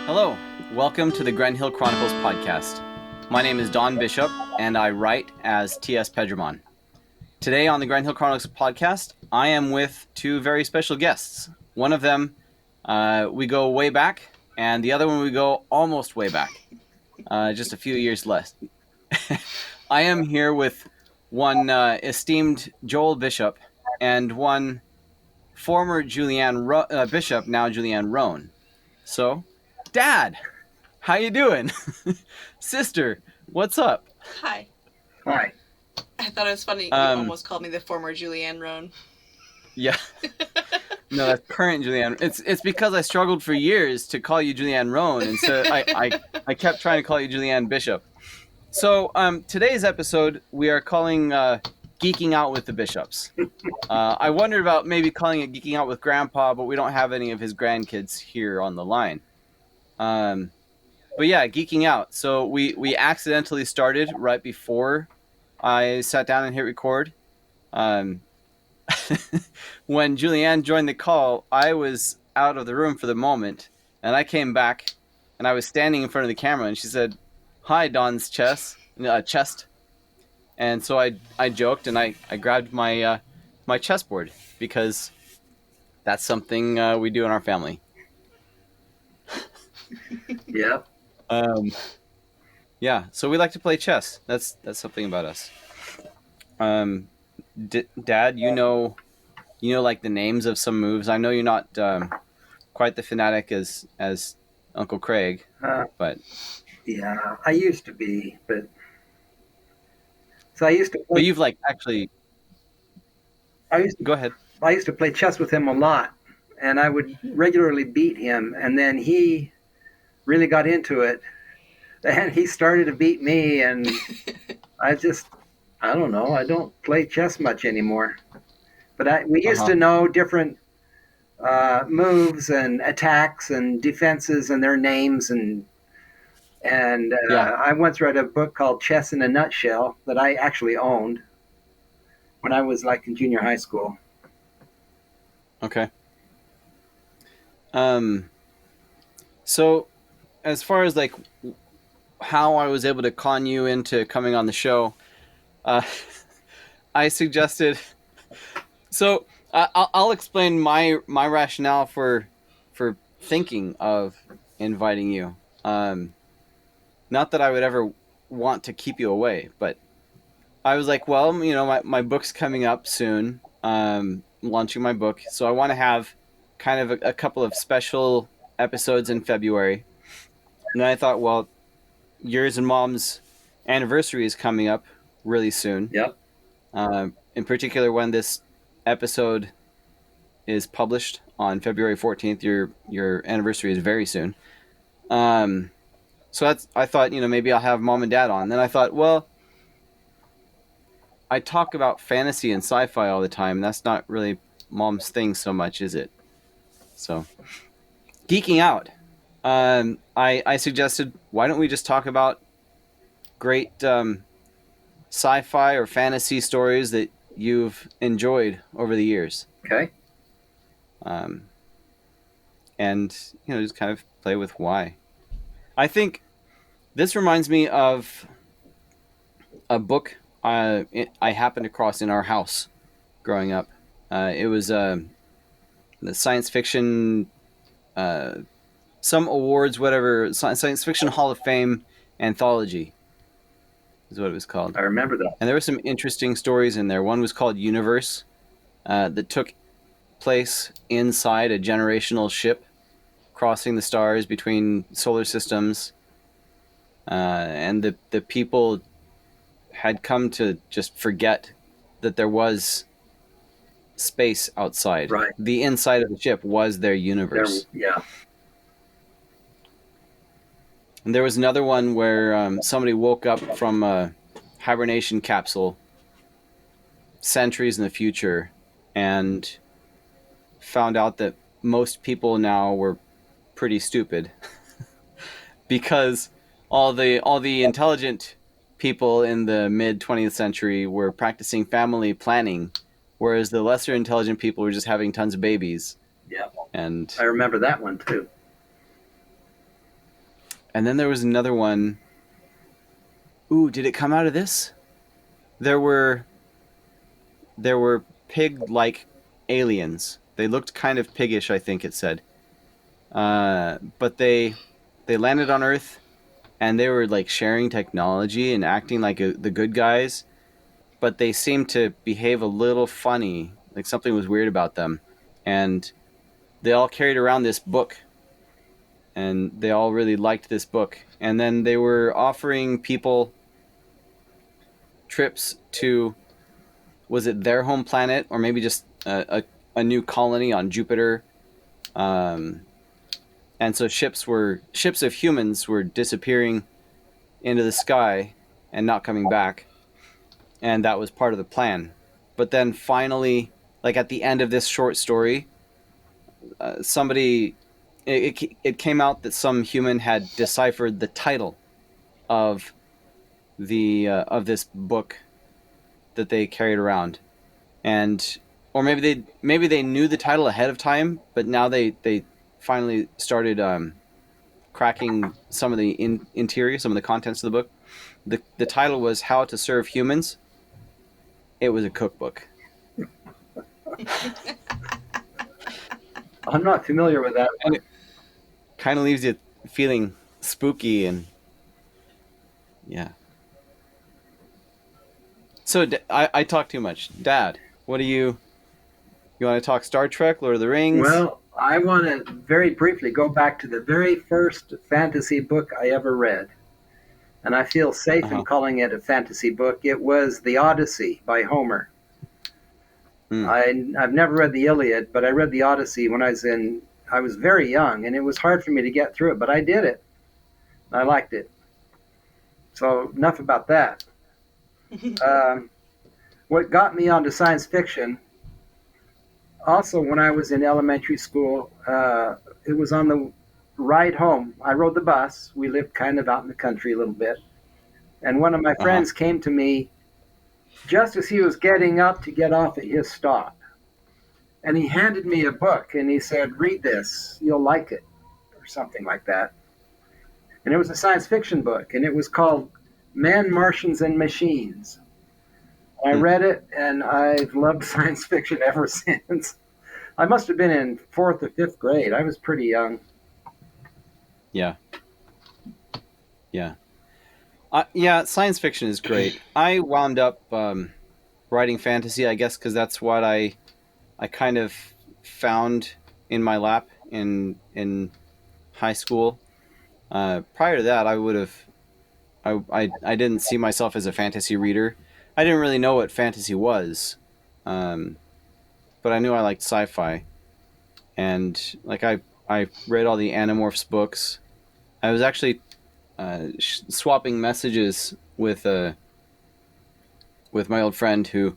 Hello, welcome to the Gren Hill Chronicles podcast. My name is Don Bishop, and I write as T.S. Pedramon. Today on the Gren Hill Chronicles podcast, I am with two very special guests. One of them, we go way back, and the other one we go almost way back, just a few years less. I am here with one esteemed Joel Bishop and one former Julianne Bishop, now Julianne Roan. So, Dad, how you doing? Sister, what's up? Hi. Hi. I thought it was funny. You almost called me the former Julianne Roan. Yeah. No, that's current Julianne. It's because I struggled for years to call you Julianne Roan, and so I kept trying to call you Julianne Bishop. So today's episode we are calling Geeking Out with the Bishops. I wondered about maybe calling it Geeking Out with Grandpa, but we don't have any of his grandkids here on the line. But yeah, Geeking Out. So we accidentally started right before I sat down and hit record. When Julianne joined the call, I was out of the room for the moment, and I came back, and I was standing in front of the camera, and she said, "Hi, Don's chest." And so I joked, and I grabbed my my chessboard, because that's something we do in our family. Yep. Yeah, so we like to play chess. That's something about us. Dad, you know like the names of some moves. I know you're not quite the fanatic as Uncle Craig, but Yeah, I used to be, but so I used to. but you've like actually. Go ahead. I used to play chess with him a lot, and I would regularly beat him, and then he really got into it, and he started to beat me, and I don't know. I don't play chess much anymore, but we used to know different moves and attacks and defenses and their names and I once read a book called Chess in a Nutshell that I actually owned when I was like in junior high school. Okay. So as far as like how I was able to con you into coming on the show, I suggested. So I'll explain my rationale for thinking of inviting you. Not that I would ever want to keep you away, but I was like, well, my book's coming up soon, launching my book, so I want to have kind of a couple of special episodes in February. And then I thought, well, yours and Mom's anniversary is coming up really soon. Yep. In particular, when this episode is published on February 14th, your anniversary is very soon. So I thought, maybe I'll have Mom and Dad on. Then I thought, well, I talk about fantasy and sci-fi all the time. That's not really Mom's thing so much, is it? So, Geeking Out. I suggested, why don't we just talk about great sci-fi or fantasy stories that you've enjoyed over the years. Okay. And just kind of play with why. I think this reminds me of a book I happened across in our house growing up. It was the science fiction, some awards, whatever, science fiction Hall of Fame anthology is what it was called. I remember that. And there were some interesting stories in there. One was called Universe, that took place inside a generational ship crossing the stars between solar systems, and the people had come to just forget that there was space outside. Right. The inside of the ship was their universe. Yeah. And there was another one where somebody woke up from a hibernation capsule centuries in the future and found out that most people now were pretty stupid because all the intelligent people in the mid 20th century were practicing family planning, whereas the lesser intelligent people were just having tons of babies. Yeah. And I remember that one too. And then there was another one. Ooh, did it come out of this? There were pig-like aliens. They looked kind of piggish, I think it said. But they landed on Earth, and they were like sharing technology and acting like the good guys. But they seemed to behave a little funny, like something was weird about them. And they all carried around this book, and they all really liked this book. And then they were offering people trips to, was it their home planet, or maybe just a new colony on Jupiter? And so ships of humans were disappearing into the sky and not coming back, and that was part of the plan. But then finally, like at the end of this short story, it came out that some human had deciphered the title of this book that they carried around, and or maybe they knew the title ahead of time, but now they finally started cracking some of the interior, some of the contents of the book. The title was How to Serve Humans. It was a cookbook. I'm not familiar with that. And it kind of leaves you feeling spooky and yeah. So I talk too much. Dad, what do you want to talk Star Trek, Lord of the Rings? Well, I want to very briefly go back to the very first fantasy book I ever read. And I feel safe in calling it a fantasy book. It was The Odyssey by Homer. I've never read the Iliad, but I read the Odyssey when I was very young, and it was hard for me to get through it, but I did it. I liked it. So enough about that. What got me onto science fiction, also when I was in elementary school, it was on the ride home. I rode the bus. We lived kind of out in the country a little bit. And one of my friends came to me just as he was getting up to get off at his stop. And he handed me a book and he said, "Read this, you'll like it," or something like that. And it was a science fiction book, and it was called Men, Martians, and Machines. I read it, and I've loved science fiction ever since. I must have been in 4th or 5th grade. I was pretty young. Yeah. Science fiction is great. I wound up writing fantasy, I guess, because that's what I kind of found in my lap in high school. Prior to that, I didn't see myself as a fantasy reader. I didn't really know what fantasy was, but I knew I liked sci-fi, and like I read all the Animorphs books. I was actually swapping messages with my old friend who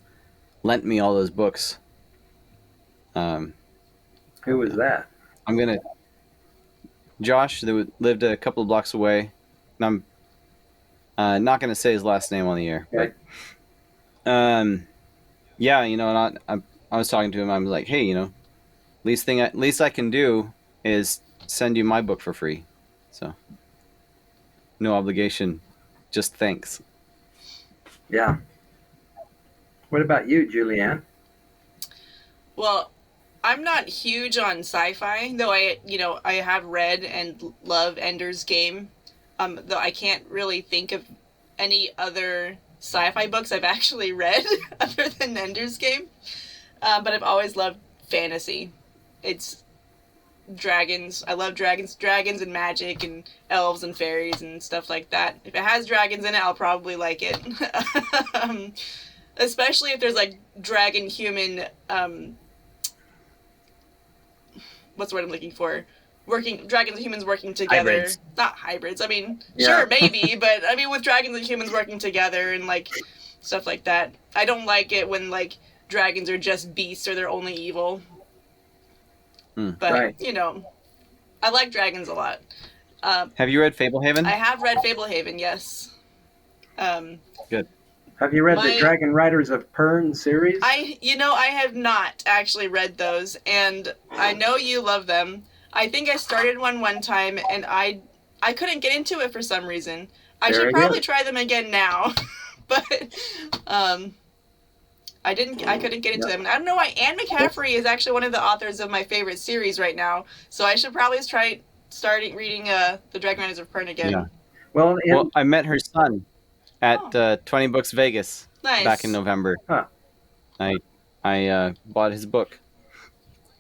lent me all those books. Who was that? Josh, that lived a couple of blocks away, and I'm not gonna say his last name on the air. Okay. But yeah, and I was talking to him. I was like, hey, least I can do is send you my book for free. So no obligation, just thanks. Yeah. What about you, Julianne? Well, I'm not huge on sci-fi, though I have read and love Ender's Game. Though I can't really think of any other sci-fi books I've actually read other than Ender's Game. But I've always loved fantasy. It's dragons. I love dragons and magic and elves and fairies and stuff like that. If it has dragons in it, I'll probably like it. Especially if there's like dragon human what's the word I'm looking for? Dragons and humans working together. Hybrids. Not hybrids. I mean, Yeah. Sure, maybe, but I mean with dragons and humans working together and like stuff like that. I don't like it when like dragons are just beasts or they're only evil. But Right. I like dragons a lot. Have you read Fablehaven? I have read Fablehaven, yes. Good. Have you read the Dragon Riders of Pern series? I have not actually read those, and I know you love them. I think I started one time, and I I couldn't get into it for some reason. I should Very probably good. try them again now, but I couldn't get into Yep. them. And I don't know why. Anne McCaffrey is actually one of the authors of my favorite series right now, so I should probably start reading The Dragon Riders of Pern again. Yeah. Well, Well, I met her son at Oh. 20 Books Vegas Nice. back in November. Huh. I bought his book.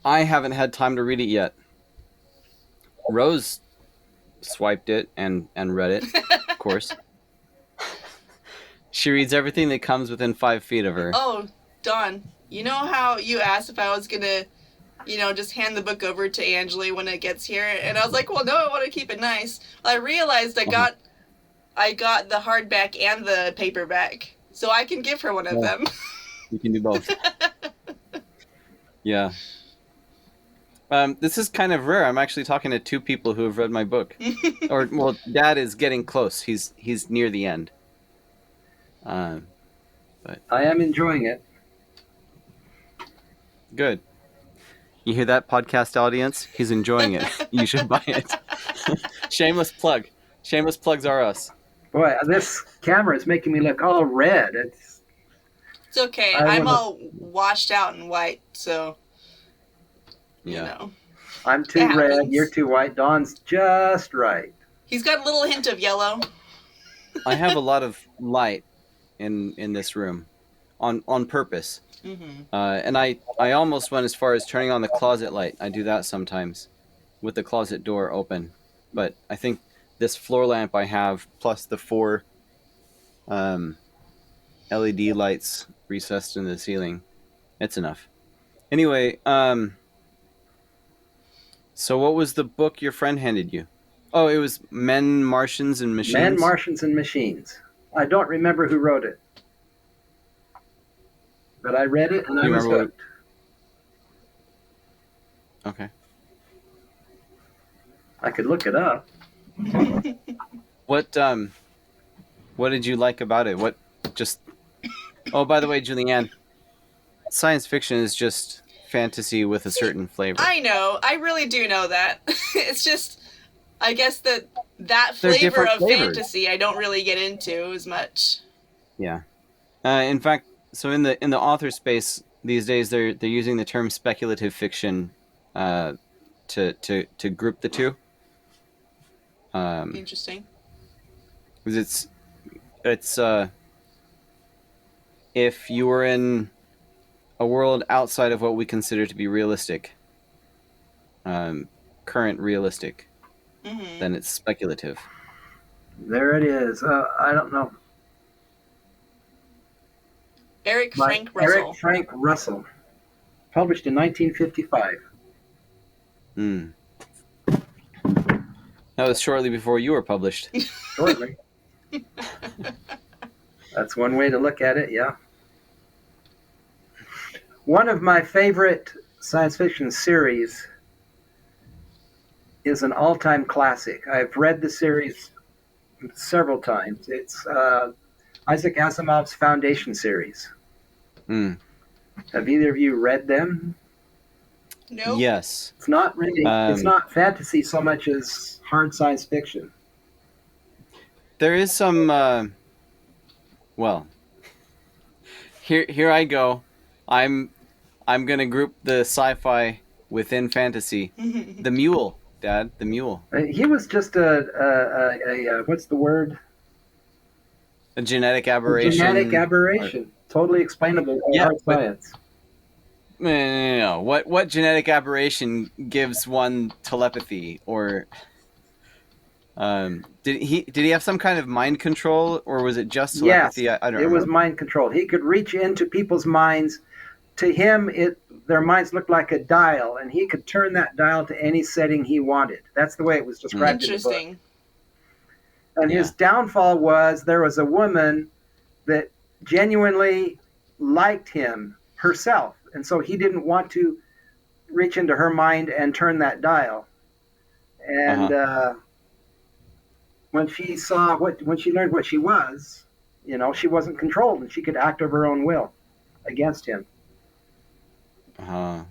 I haven't had time to read it yet. Rose swiped it and read it, of course. She reads everything that comes within 5 feet of her. Oh, Dawn, you know how you asked if I was gonna, just hand the book over to Angeli when it gets here, and I was like, well, no, I want to keep it nice. Well, I realized I got the hardback and the paperback, so I can give her one of them. You can do both. Yeah. This is kind of rare. I'm actually talking to 2 people who have read my book. Dad is getting close. He's near the end. But I am enjoying it. good. You hear that, podcast audience? He's enjoying it. You should buy it. Shameless plug. Shameless plugs are us. Boy, this camera is making me look all red. It's okay. I'm all washed out in white, so Yeah. I'm too red. You're too white. Dawn's just right. He's got a little hint of yellow. I have a lot of light in this room on purpose. Mm-hmm. And I almost went as far as turning on the closet light. I do that sometimes with the closet door open. But I think this floor lamp I have, plus the 4 LED lights recessed in the ceiling, it's enough. Anyway, so what was the book your friend handed you? Oh, it was Men, Martians, and Machines? Men, Martians, and Machines. I don't remember who wrote it. But I read it and I was hooked. Okay. I could look it up. What did you like about it? Oh, by the way, Julianne, science fiction is just fantasy with a certain flavor. I know. I really do know that. It's just, I guess that They're flavor different of flavors. fantasy I don't really get into as much. Yeah. In fact, so in the author space these days, they're using the term speculative fiction to group the two. Interesting. Because it's if you were in a world outside of what we consider to be realistic, current realistic, Mm-hmm. then it's speculative. There it is. I don't know. Eric Frank Russell. Eric Frank Russell. Published in 1955. That was shortly before you were published. Shortly. That's one way to look at it, yeah. One of my favorite science fiction series is an all-time classic. I've read the series several times. It's Isaac Asimov's Foundation series. Have either of you read them? No. Yes. It's not really. It's not fantasy so much as hard science fiction. There is some. Well, here I go. I'm gonna group the sci-fi within fantasy. The Mule, Dad. The Mule. He was just a what's the word? A genetic aberration. A genetic aberration. Totally explainable by hard science. No. What genetic aberration gives one telepathy or? Did he have some kind of mind control, or was it just telepathy? Yes, I don't it remember. was mind control. He could reach into people's minds. To him, their minds looked like a dial, and he could turn that dial to any setting he wanted. That's the way it was described in the book. Interesting. And his downfall was there was a woman that genuinely liked him herself, and so he didn't want to reach into her mind and turn that dial. And when she learned what she was, she wasn't controlled, and she could act of her own will against him. What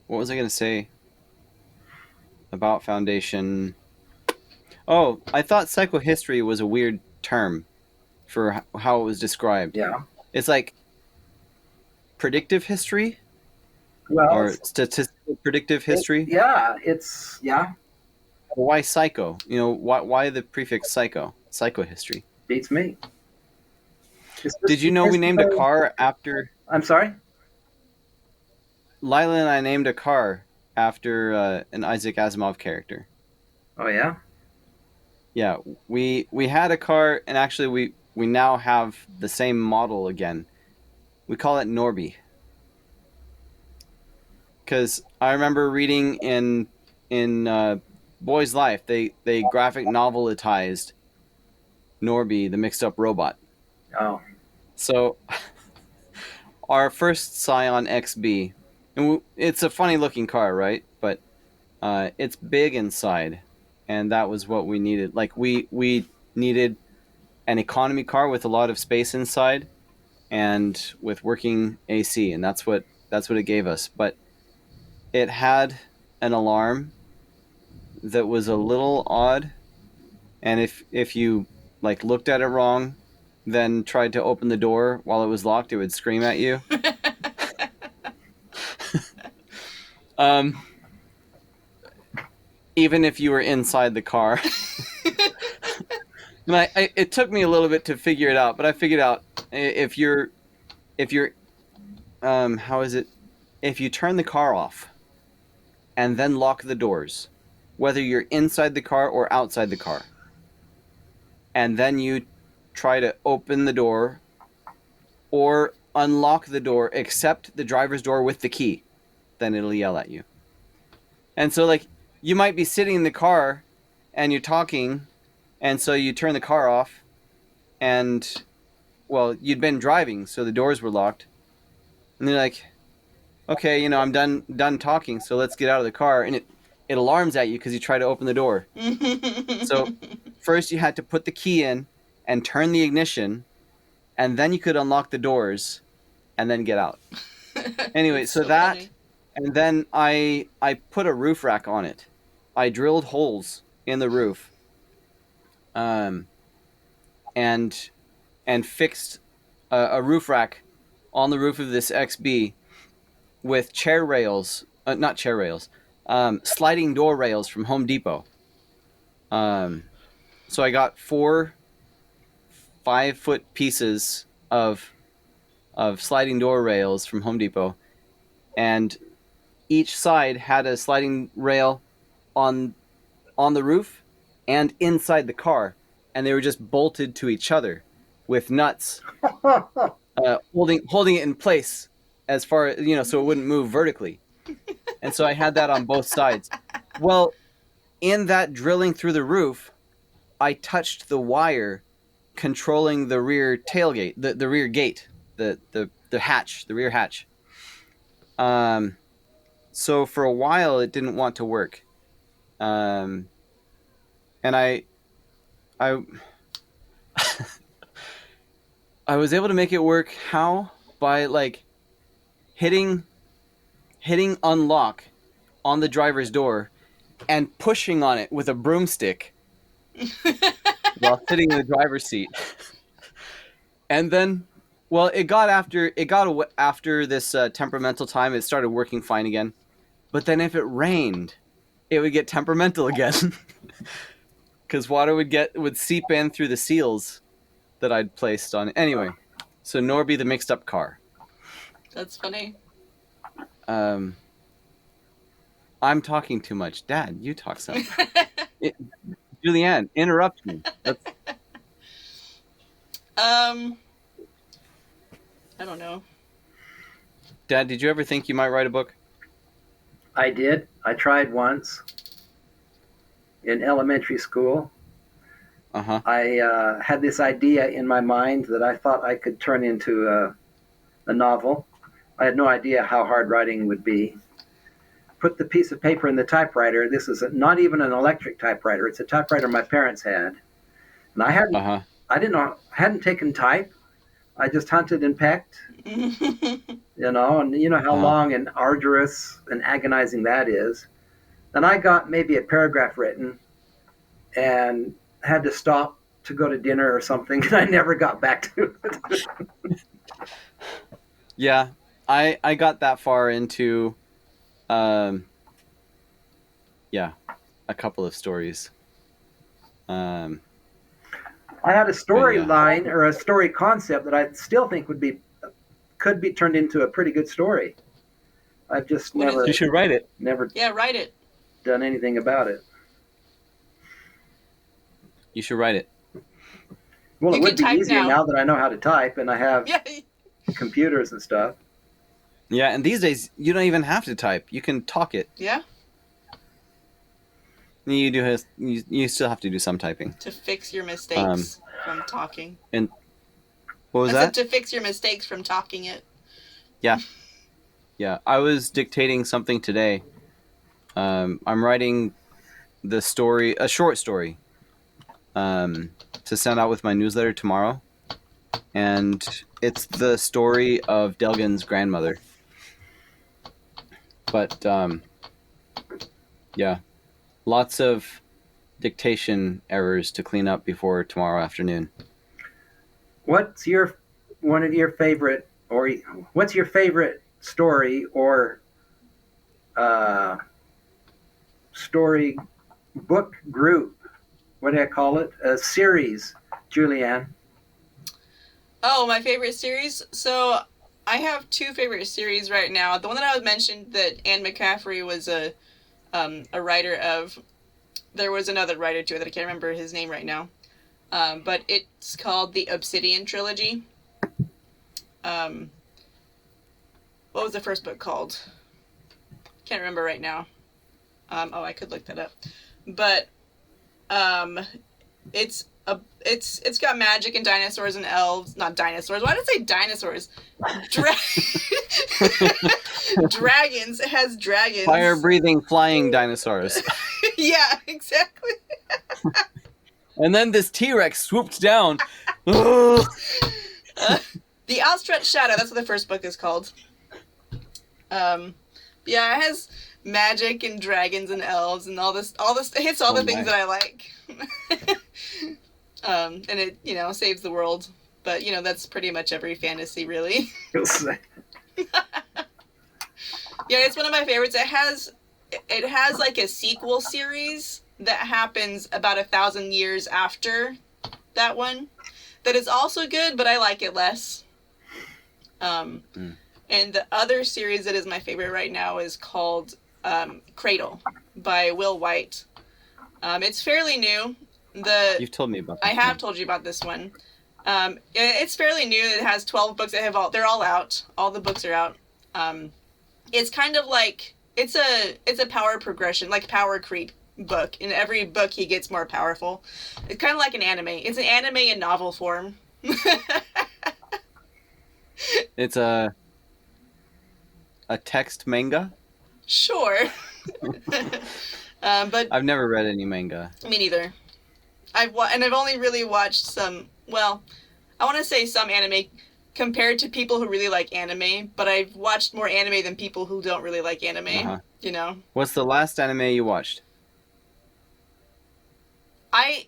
was I going to say? About foundation. Oh, I thought psychohistory was a weird term for how it was described. Yeah. It's like predictive history Well, or statistical predictive history. yeah, Why psycho? You know, why the prefix psycho? Psychohistory. beats me. Did you know we named a car after I'm sorry? Lila and I named a car after an Isaac Asimov character? Oh, yeah? Yeah, we had a car, and actually we now have the same model again. We call it Norby. Because I remember reading in Boy's Life, they graphic novelized Norby, the mixed up robot. Oh, So our first Scion XB, and it's a funny looking car, right? But it's big inside, and that was what we needed. Like we needed an economy car with a lot of space inside, and with working AC, and that's what it gave us. But it had an alarm that was a little odd, and if you like looked at it wrong, then tried to open the door while it was locked, it would scream at you. Even if you were inside the car. And it took me a little bit to figure it out, but I figured out if you're how is it? If you turn the car off and then lock the doors, whether you're inside the car or outside the car, and then you try to open the door or unlock the door except the driver's door with the key, then it'll yell at you. And so like you might be sitting in the car and you're talking, and so you turn the car off, and well, you'd been driving, so the doors were locked. And they're like, okay, you know, I'm done talking, so let's get out of the car. And it alarms at you because you try to open the door. So first you had to put the key in and turn the ignition, and then you could unlock the doors and then get out. Anyway, so that funny. And then I put a roof rack on it. I drilled holes in the roof, and fixed a roof rack on the roof of this XB with chair rails, not chair rails, sliding door rails from Home Depot. So I got 4 5-foot pieces of sliding door rails from Home Depot, and each side had a sliding rail on the roof and inside the car, and they were just bolted to each other with nuts, holding it in place as far as, you know, so it wouldn't move vertically. And so I had that on both sides. Well, in that drilling through the roof, I touched the wire controlling the rear tailgate, the rear gate, the hatch, the rear hatch. So for a while it didn't want to work. And I I was able to make it work. How? By like hitting unlock on the driver's door and pushing on it with a broomstick while sitting in the driver's seat. And then, well, it got after this temperamental time, it started working fine again. But then if it rained, it would get temperamental again. Because water would seep in through the seals that I'd placed on it. Anyway, so Norby the mixed up car. That's funny. I'm talking too much. Dad, you talk some. Julianne, interrupt me. I don't know. Dad, did you ever think you might write a book? I did. I tried once in elementary school. Uh-huh. I had this idea in my mind that I thought I could turn into a novel. I had no idea how hard writing would be. Put the piece of paper in the typewriter. This is not even an electric typewriter. It's a typewriter my parents had. And I hadn't taken type. I just hunted and pecked. You know, and you know how long and arduous and agonizing that is. and I got maybe a paragraph written and had to stop to go to dinner or something, and I never got back to it. Yeah, I got that far into, um, yeah, a couple of stories. Um, I had a but yeah, storyline or a story concept that I still think could be turned into a pretty good story. I've just What is never you it? should write it. never Yeah, write it. done anything about it. You should write it. Well, You it can would be type easier now. now that I know how to type and I have Yeah. computers and stuff. Yeah, and these days you don't even have to type. You can talk it. Yeah. You still have to do some typing. To fix your mistakes from talking. And what was I said that? to fix your mistakes from talking it. Yeah. Yeah, I was dictating something today. I'm writing a short story, to send out with my newsletter tomorrow, and it's the story of Delgan's grandmother. But yeah, lots of dictation errors to clean up before tomorrow afternoon. What's one of your favorite, or what's your favorite story or story book group? What do I call it? A series, Julianne. Oh, my favorite series? So I have two favorite series right now. The one that I mentioned that Anne McCaffrey was a writer of. There was another writer to it that I can't remember his name right now. But it's called the Obsidian Trilogy. What was the first book called? Can't remember right now. I could look that up. But it's got magic and dinosaurs and elves. Not dinosaurs. Why did I say dinosaurs? Dragons. It has dragons. Fire-breathing flying dinosaurs. Yeah, exactly. And then this T-Rex swooped down. The Outstretched Shadow. That's what the first book is called. Yeah, it has magic and dragons and elves and all this. It hits all the things that I like. And it, saves the world. But, that's pretty much every fantasy, really. Yeah, it's one of my favorites. It has like a sequel series that happens about 1,000 years after that one. That is also good, but I like it less. And the other series that is my favorite right now is called Cradle by Will White. It's fairly new. You've told me about this. I have told you about this one. It's fairly new. It has 12 books. They're all out. All the books are out. It's kind of like it's a power progression, like power creep book. In every book, he gets more powerful. It's kind of like an anime. It's an anime in novel form. It's a text manga? Sure. But I've never read any manga. Me neither. I've only really watched some. Well, I want to say some anime compared to people who really like anime, but I've watched more anime than people who don't really like anime. Uh-huh. What's the last anime you watched? I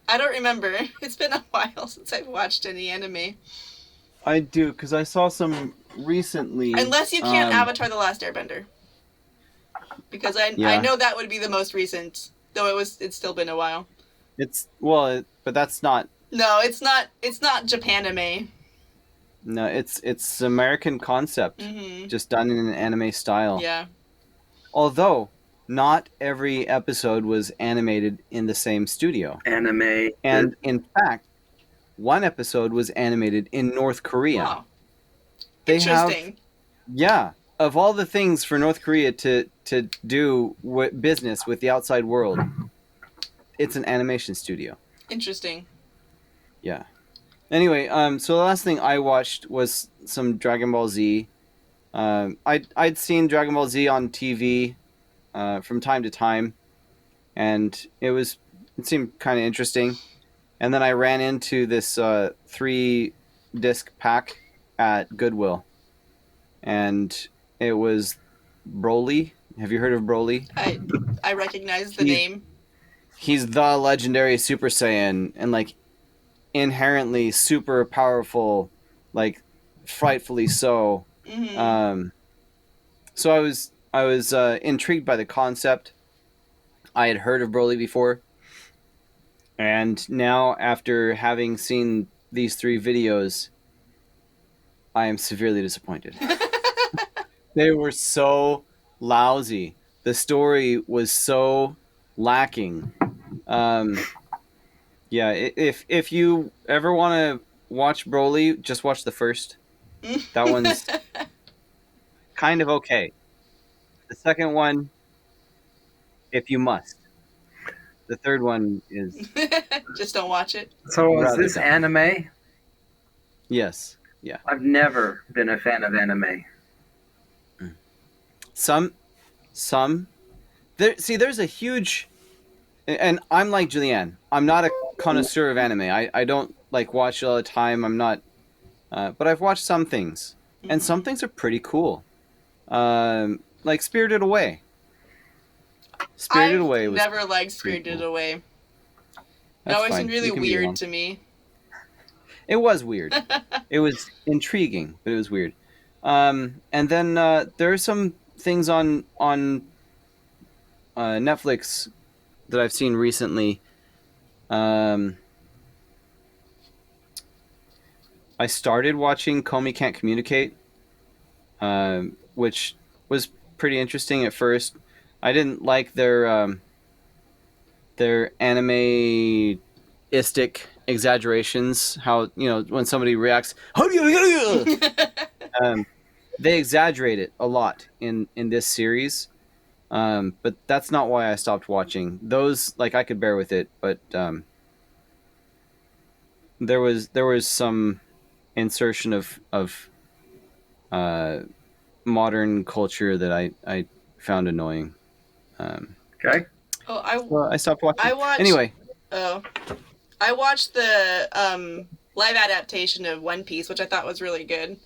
don't remember. It's been a while since I've watched any anime. I do, because I saw some recently. Unless you count Avatar: The Last Airbender, because I know that would be the most recent. Though it's still been a while. But that's not. No, it's not. It's not Japanime. No, it's American concept, just done in an anime style. Yeah. Although not every episode was animated in the same studio. Anime. And in fact, one episode was animated in North Korea. Wow. Interesting. Of all the things for North Korea to do business with the outside world, it's an animation studio. Interesting. Yeah. Anyway, so the last thing I watched was some Dragon Ball Z. I'd seen Dragon Ball Z on TV from time to time, and it seemed kind of interesting. And then I ran into this 3-disc pack at Goodwill, and it was Broly, Have you heard of Broly? I recognize the He- name. He's the legendary Super Saiyan, and like inherently super powerful, like frightfully so. Hmm. Um, so I was intrigued by the concept. I had heard of Broly before, and now after having seen these 3 videos, I am severely disappointed. They were so lousy. The story was so lacking. Um, yeah, if you ever want to watch Broly, just watch the first. That one's kind of okay. The second one, if you must. The third one is Just don't watch it. So is rather this dumb. anime? Yes, yeah. I've never been a fan of anime. Some. There's a huge, and I'm like Julianne. I'm not a connoisseur of anime. I don't like watch it all the time. I'm not, but I've watched some things, and some Mhm. things are pretty cool. Like Spirited Away. Spirited I've Away was never liked pretty Spirited cool. Away. It That's always seemed fine. really You can be weird wrong. to me. It was weird. It was intriguing, but it was weird. And then there are some things on Netflix that I've seen recently. Um, I started watching Comey Can't Communicate, which was pretty interesting at first. I didn't like their animeistic exaggerations. How when somebody reacts, um, they exaggerate it a lot in this series. But that's not why I stopped watching. Those like I could bear with it, but there was some insertion of uh, modern culture that I found annoying. Um, Okay. Oh, so I stopped I watching. watched. Anyway, Oh, I watched the live adaptation of One Piece, which I thought was really good.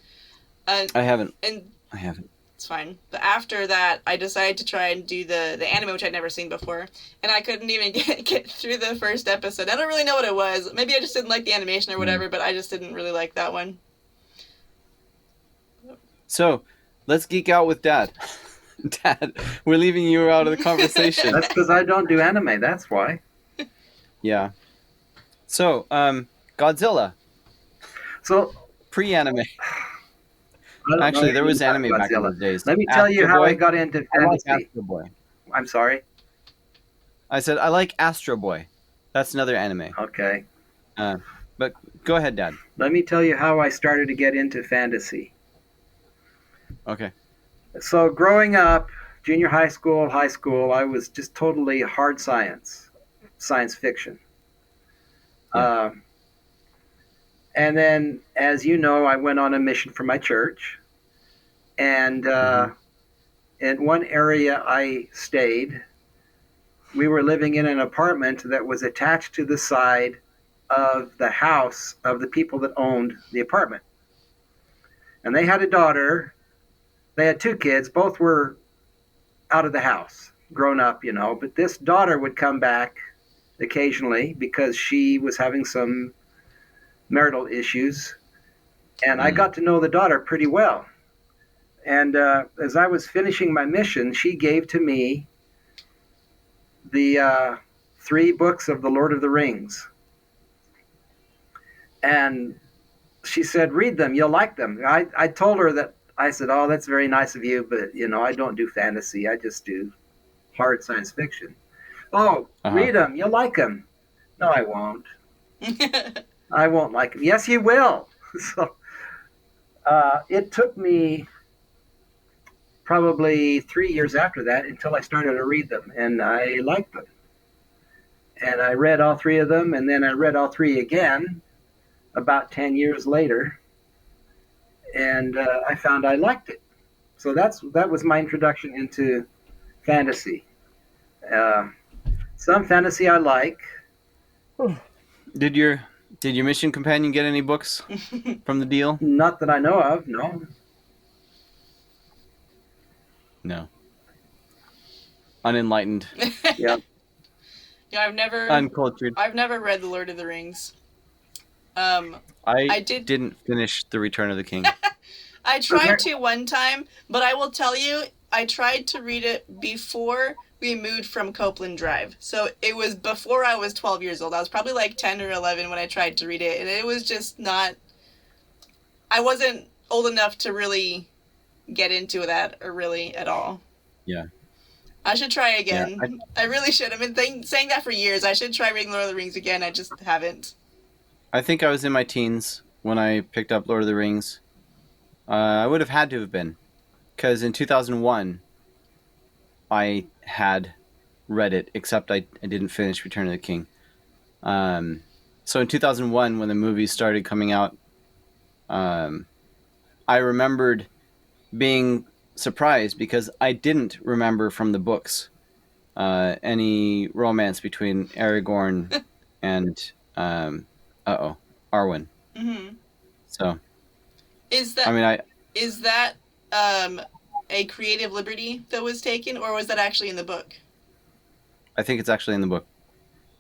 And I haven't. and I haven't. it's fine. But after that, I decided to try and do the anime, which I'd never seen before, and I couldn't even get through the first episode. I don't really know what it was. Maybe I just didn't like the animation or whatever, but I just didn't really like that one. So let's geek out with Dad. Dad, we're leaving you out of the conversation. That's because I don't do anime. That's why. Yeah. So, Godzilla, So pre-anime. I don't know Actually, there was anything about anime back in Godzilla. the days. Let me tell you Astro how I Boy. got into I like fantasy. Astro Boy. I'm sorry. I said I like Astro Boy. That's another anime. Okay. But go ahead, Dad. Let me tell you how I started to get into fantasy. Okay. So growing up, junior high school, I was just totally hard science fiction. Yeah. And then, as you know, I went on a mission for my church. And in one area I stayed, we were living in an apartment that was attached to the side of the house of the people that owned the apartment. And they had a daughter. They had 2 kids. Both were out of the house, grown up, But this daughter would come back occasionally because she was having some marital issues. And I got to know the daughter pretty well. And as I was finishing my mission, she gave to me the 3 books of the Lord of the Rings. And she said, read them, you'll like them. I told her that, I said, oh, that's very nice of you, but, I don't do fantasy. I just do hard science fiction. Oh, read them, you'll like them. No, I won't. I won't like them. Yes, you will. So it took me probably 3 years after that until I started to read them, and I liked them. And I read all 3 of them, and then I read all 3 again about 10 years later, and I found I liked it. So that was my introduction into fantasy. Some fantasy I like. Did your mission companion get any books from the deal? Not that I know of, no. No. unenlightened, Yeah. Yeah, uncultured. I've never read The Lord of the Rings. I I did. didn't finish The Return of the King. I tried to one time, but I will tell you, I tried to read it before we moved from Copeland Drive. So it was before I was 12 years old. I was probably like 10 or 11 when I tried to read it, and it was just not. I wasn't old enough to really get into that or really at all. Yeah. I should try Yeah. again. I really should. I've been saying that for years. I should try reading Lord of the Rings again. I just haven't. I think I was in my teens when I picked up Lord of the Rings. I would have had to have been, because in 2001, I had read it, except I didn't finish Return of the King. So in 2001, when the movies started coming out, I remembered being surprised because I didn't remember from the books any romance between Aragorn and Arwen. Mm-hmm. So Is I that mean, is that a creative liberty that was taken, or was that actually in the book? I think it's actually in the book.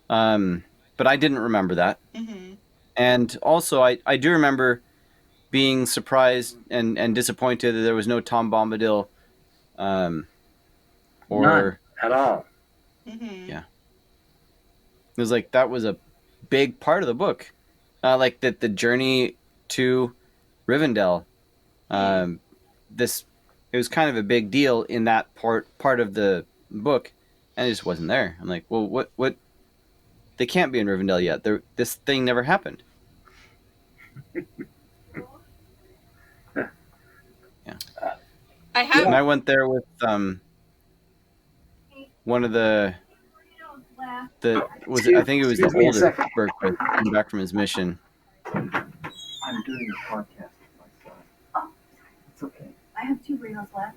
But I didn't remember that. Mm-hmm. And also, I do remember being surprised and disappointed that there was no Tom Bombadil. None Or at all. Mm-hmm. Yeah. It was like that was a big part of the book. Like that the journey to Rivendell. This it was kind of a big deal in that part of the book, and it just wasn't there. I'm like, well, what? They can't be in Rivendell yet. This thing never happened. Yeah. I have. And I went there with one of the I think it was the Excuse me a older second. Bergquist coming back from his mission. I'm doing a podcast with my son. Oh, It's okay. I have 2 burritos left.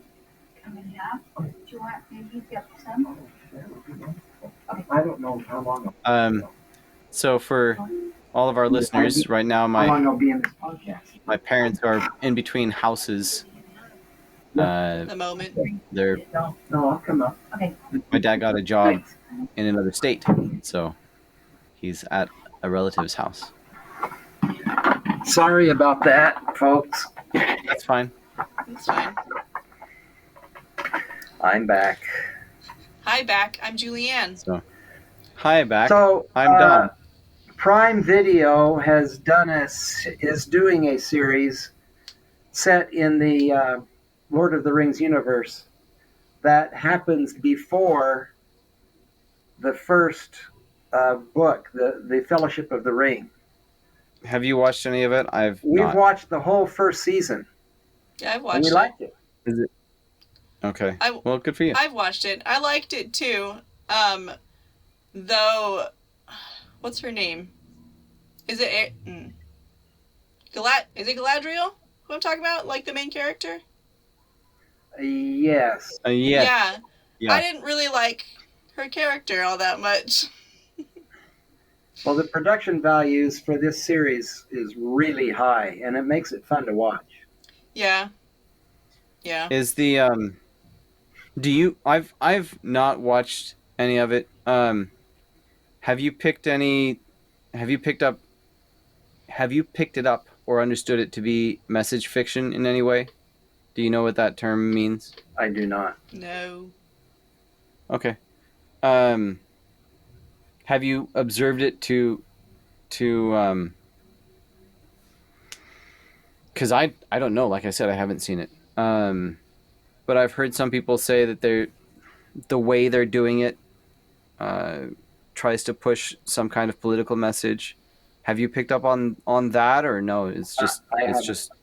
How many have? Do you want maybe to get some? Okay. I don't know how long. So for all of our listeners right now, How long I'll be in this podcast? my parents are in between houses. The moment. They're No, I'll come up. Okay. my dad got a job Thanks. in another state, so he's at a relative's house. Sorry about that, folks. That's fine. That's fine. I'm back. Hi, back. I'm Julianne. So, hi back. So I'm Don. Prime Video is doing a series set in the Lord of the Rings universe that happens before the first book, the Fellowship of the Ring. Have you watched any of it? We've not. watched the whole first season, Yeah, I've and watched we it. liked it. Is it? Okay. I- Well, good for you. I've watched it. I liked it too. Though, what's her name? Is it Is it Galadriel? Who I'm talking about? Like the main character? Yes. Yeah. Yeah. I didn't really like her character all that much. Well, the production values for this series is really high, and it makes it fun to watch. Yeah. Yeah. Is the do you I've not watched any of it. Have you picked it up or understood it to be message fiction in any way? Do you know what that term means? I do not. No. Okay. Have you observed it to because I don't know, like I said, I haven't seen it. But I've heard some people say that the way they're doing it tries to push some kind of political message. Have you picked up on that, or no? It's just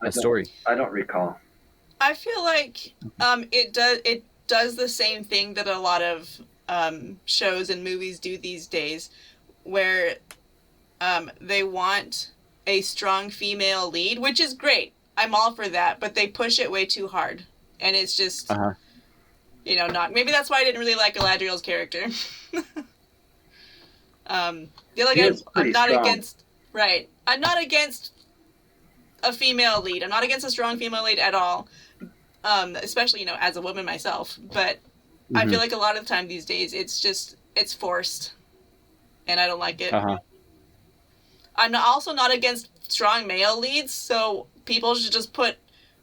a story. I don't recall. I feel like it does the same thing that a lot of shows and movies do these days, where they want a strong female lead, which is great. I'm all for that, but they push it way too hard, and it's just not. Maybe that's why I didn't really like Galadriel's character. I'm not against. Right, I'm not against a female lead. I'm not against a strong female lead at all. Especially as a woman myself, but I feel like a lot of the time these days it's forced, and I don't like it. I'm also not against strong male leads, so people should just put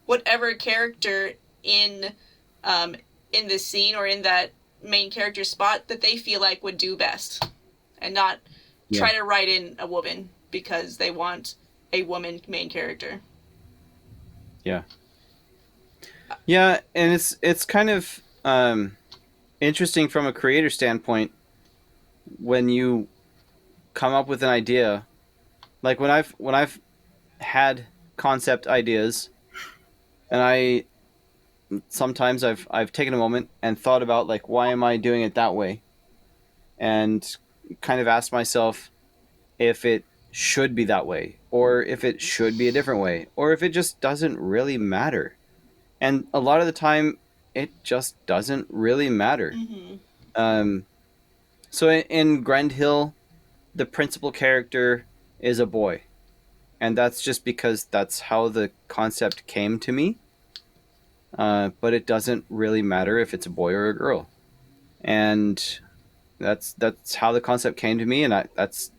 whatever character in the scene or in that main character spot that they feel like would do best, and not try to write in a woman because they want a woman main character. Yeah, and it's kind of interesting from a creator standpoint when you come up with an idea. Like when I've had concept ideas, and sometimes I've taken a moment and thought about, like, why am I doing it that way, and kind of asked myself if it should be that way, or if it should be a different way, or if it just doesn't really matter. And a lot of the time, it just doesn't really matter. So in Grendhill, the principal character is a boy, and that's just because that's how the concept came to me. But it doesn't really matter if it's a boy or a girl, and that's how the concept came to me, and that's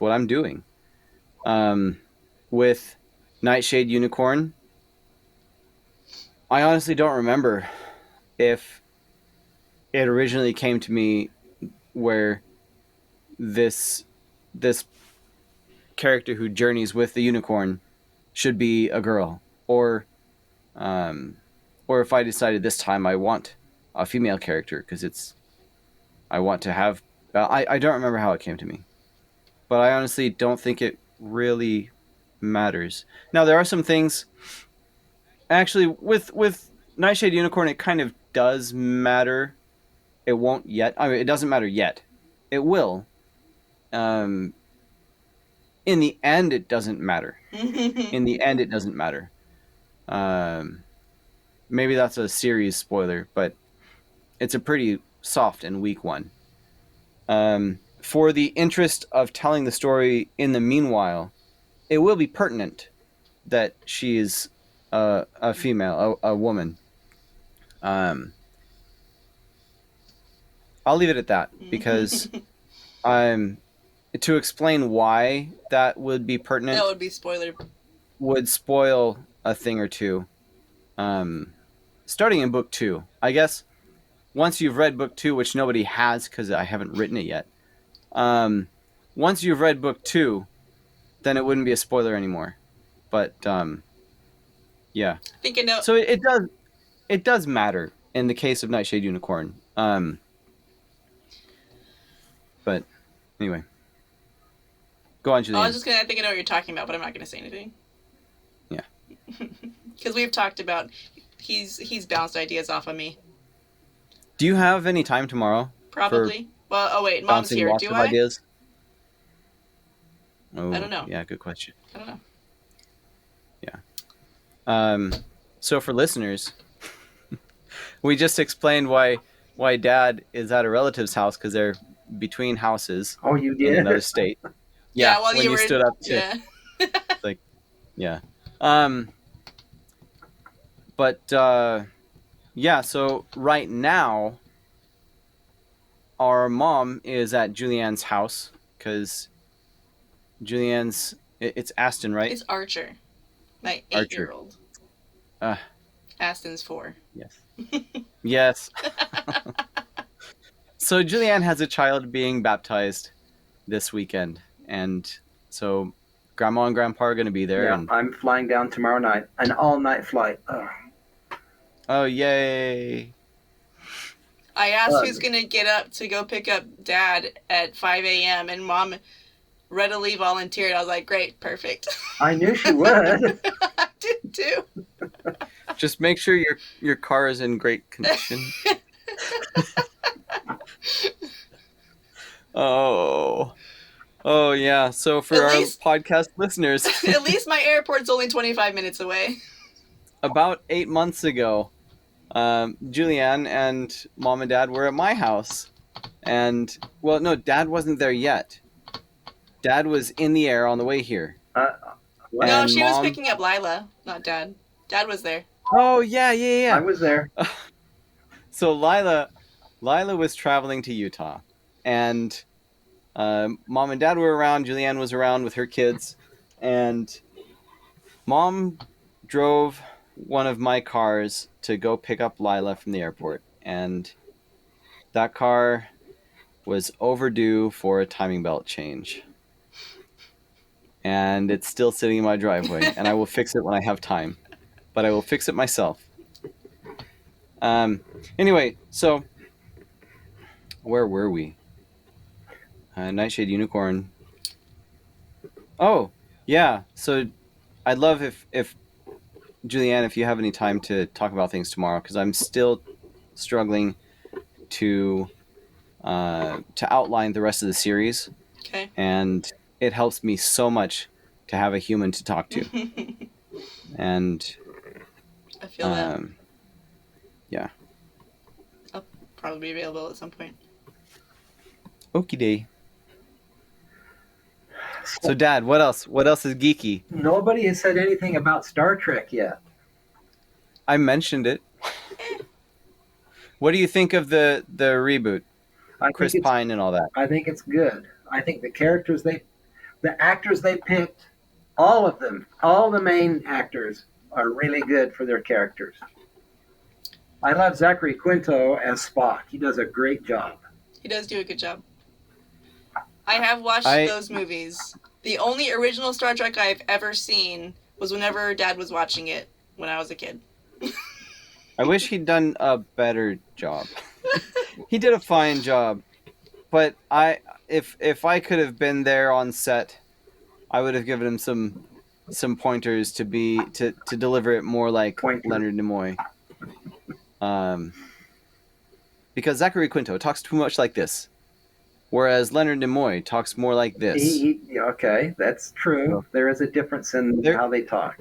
what I'm doing. With Nightshade Unicorn, I honestly don't remember if it originally came to me where this character who journeys with the unicorn should be a girl, or if I decided this time I want a female character because I want to have. I don't remember how it came to me, but I honestly don't think it really matters. Now, there are some things. Actually, with Nightshade Unicorn, it kind of does matter. It won't yet. I mean, it doesn't matter yet. It will. In the end, it doesn't matter. In the end, it doesn't matter. Maybe that's a series spoiler, but it's a pretty soft and weak one. For the interest of telling the story in the meanwhile, it will be pertinent that she is a female, a woman. I'll leave it at that, because to explain why that would be pertinent, That would be spoiler. Would spoil a thing or two. Starting in book 2, I guess. Once you've read book 2, which nobody has because I haven't written it yet. Once you've read book 2, then it wouldn't be a spoiler anymore. But yeah. I think I know. So it does matter in the case of Nightshade Unicorn. But anyway, go on, Julian. I think I know what you're talking about, but I'm not gonna say anything. Yeah. Because we've talked about he's bounced ideas off of me. Do you have any time tomorrow? Probably. Well, oh wait, Mom's here. Do I? Ideas? Oh, I don't know. Yeah, good question. I don't know. Yeah. So for listeners, we just explained why Dad is at a relative's house, because they're between houses. Oh, you did? In another state. Yeah, while when you were stood up to. Yeah. Like, yeah. But yeah. So right now, our mom is at Julianne's house because Julianne's. It's Aston, right? It's Archer, my Archer. 8-year-old. Aston's 4. Yes. Yes. So Julianne has a child being baptized this weekend, and so Grandma and Grandpa are going to be there. Yeah, and I'm flying down tomorrow night, an all-night flight. Oh, yay! I asked who's going to get up to go pick up Dad at 5 a.m. and Mom readily volunteered. I was like, great, perfect. I knew she would. I did too. Just make sure your car is in great condition. Oh yeah. So for our podcast listeners, at least my airport's only 25 minutes away. About 8 months ago, Julianne and Mom and Dad were at my house, and well, no, Dad wasn't there yet. Dad was in the air on the way here. No, she was picking up Lila, not Dad. Dad was there. Oh yeah. I was there. So Lila was traveling to Utah, and Mom and Dad were around. Julianne was around with her kids, and Mom drove one of my cars to go pick up Lila from the airport, and that car was overdue for a timing belt change. And it's still sitting in my driveway, and I will fix it when I have time, but I will fix it myself. Anyway, so where were we? Nightshade Unicorn. Oh, yeah. So I'd love if Julianne, if you have any time to talk about things tomorrow, because I'm still struggling to outline the rest of the series, Okay. and it helps me so much to have a human to talk to. And I feel that. Yeah. I'll probably be available at some point. Okie day. So, Dad, what else? What else is geeky? Nobody has said anything about Star Trek yet. I mentioned it. What do you think of the reboot? Chris Pine and all that. I think it's good. I think the actors they picked, all of them, all the main actors are really good for their characters. I love Zachary Quinto as Spock. He does a great job. He does do a good job. I have watched those movies. The only original Star Trek I've ever seen was whenever Dad was watching it when I was a kid. I wish he'd done a better job. He did a fine job, but if I could have been there on set, I would have given him some pointers to deliver it more like Leonard Nimoy. Because Zachary Quinto talks too much like this, whereas Leonard Nimoy talks more like this. Okay, that's true. There is a difference in how they talk.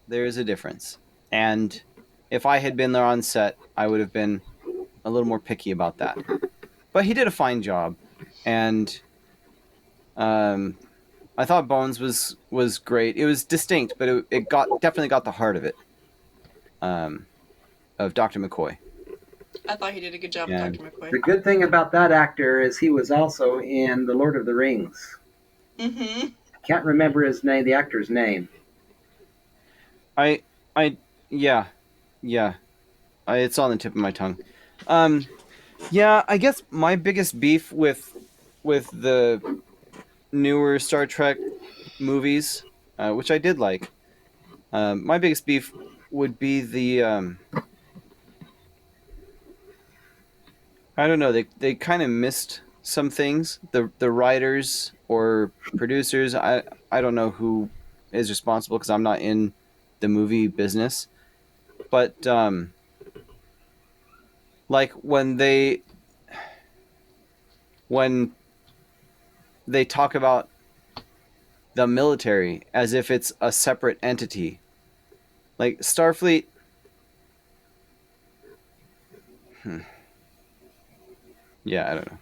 There is a difference, and if I had been there on set, I would have been a little more picky about that. But he did a fine job, and I thought Bones was great. It was distinct, but it definitely got the heart of it. Of Dr. McCoy. I thought he did a good job with Dr. McCoy. The good thing about that actor is he was also in The Lord of the Rings. Mm-hmm. Can't remember his name, the actor's name. Yeah. It's on the tip of my tongue. Yeah, I guess my biggest beef with the newer Star Trek movies, which I did like, my biggest beef would be the I don't know, they kind of missed some things. The writers or producers, I don't know who is responsible because I'm not in the movie business. But like when they talk about the military as if it's a separate entity. Like Starfleet Yeah, I don't know.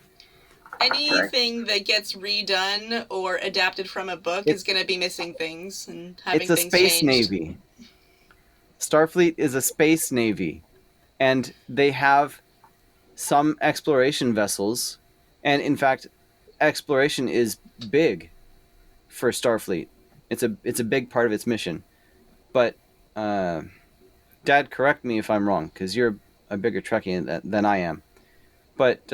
Anything that gets redone or adapted from a book is going to be missing things and having things changed. It's a space navy. Starfleet is a space navy, and they have some exploration vessels, and in fact, exploration is big for Starfleet. It's a big part of its mission. But Dad, correct me if I'm wrong, because you're a bigger Trekkie than I am. But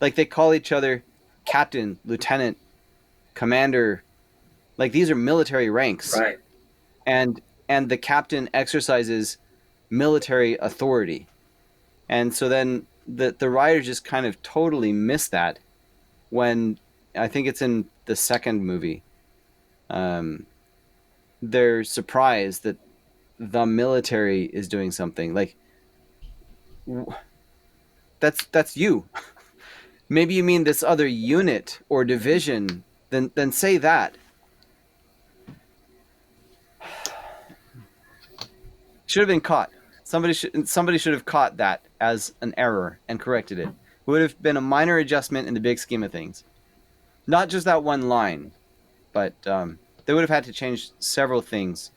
like they call each other captain, lieutenant, commander. Like these are military ranks, right? And the captain exercises military authority, and so then the writers just kind of totally miss that when I think it's in the second movie. They're surprised that the military is doing something like that's you. Maybe you mean this other unit or division, then say that. Should have been caught. Somebody should have caught that as an error and corrected it. It would have been a minor adjustment in the big scheme of things. Not just that one line, but they would have had to change several things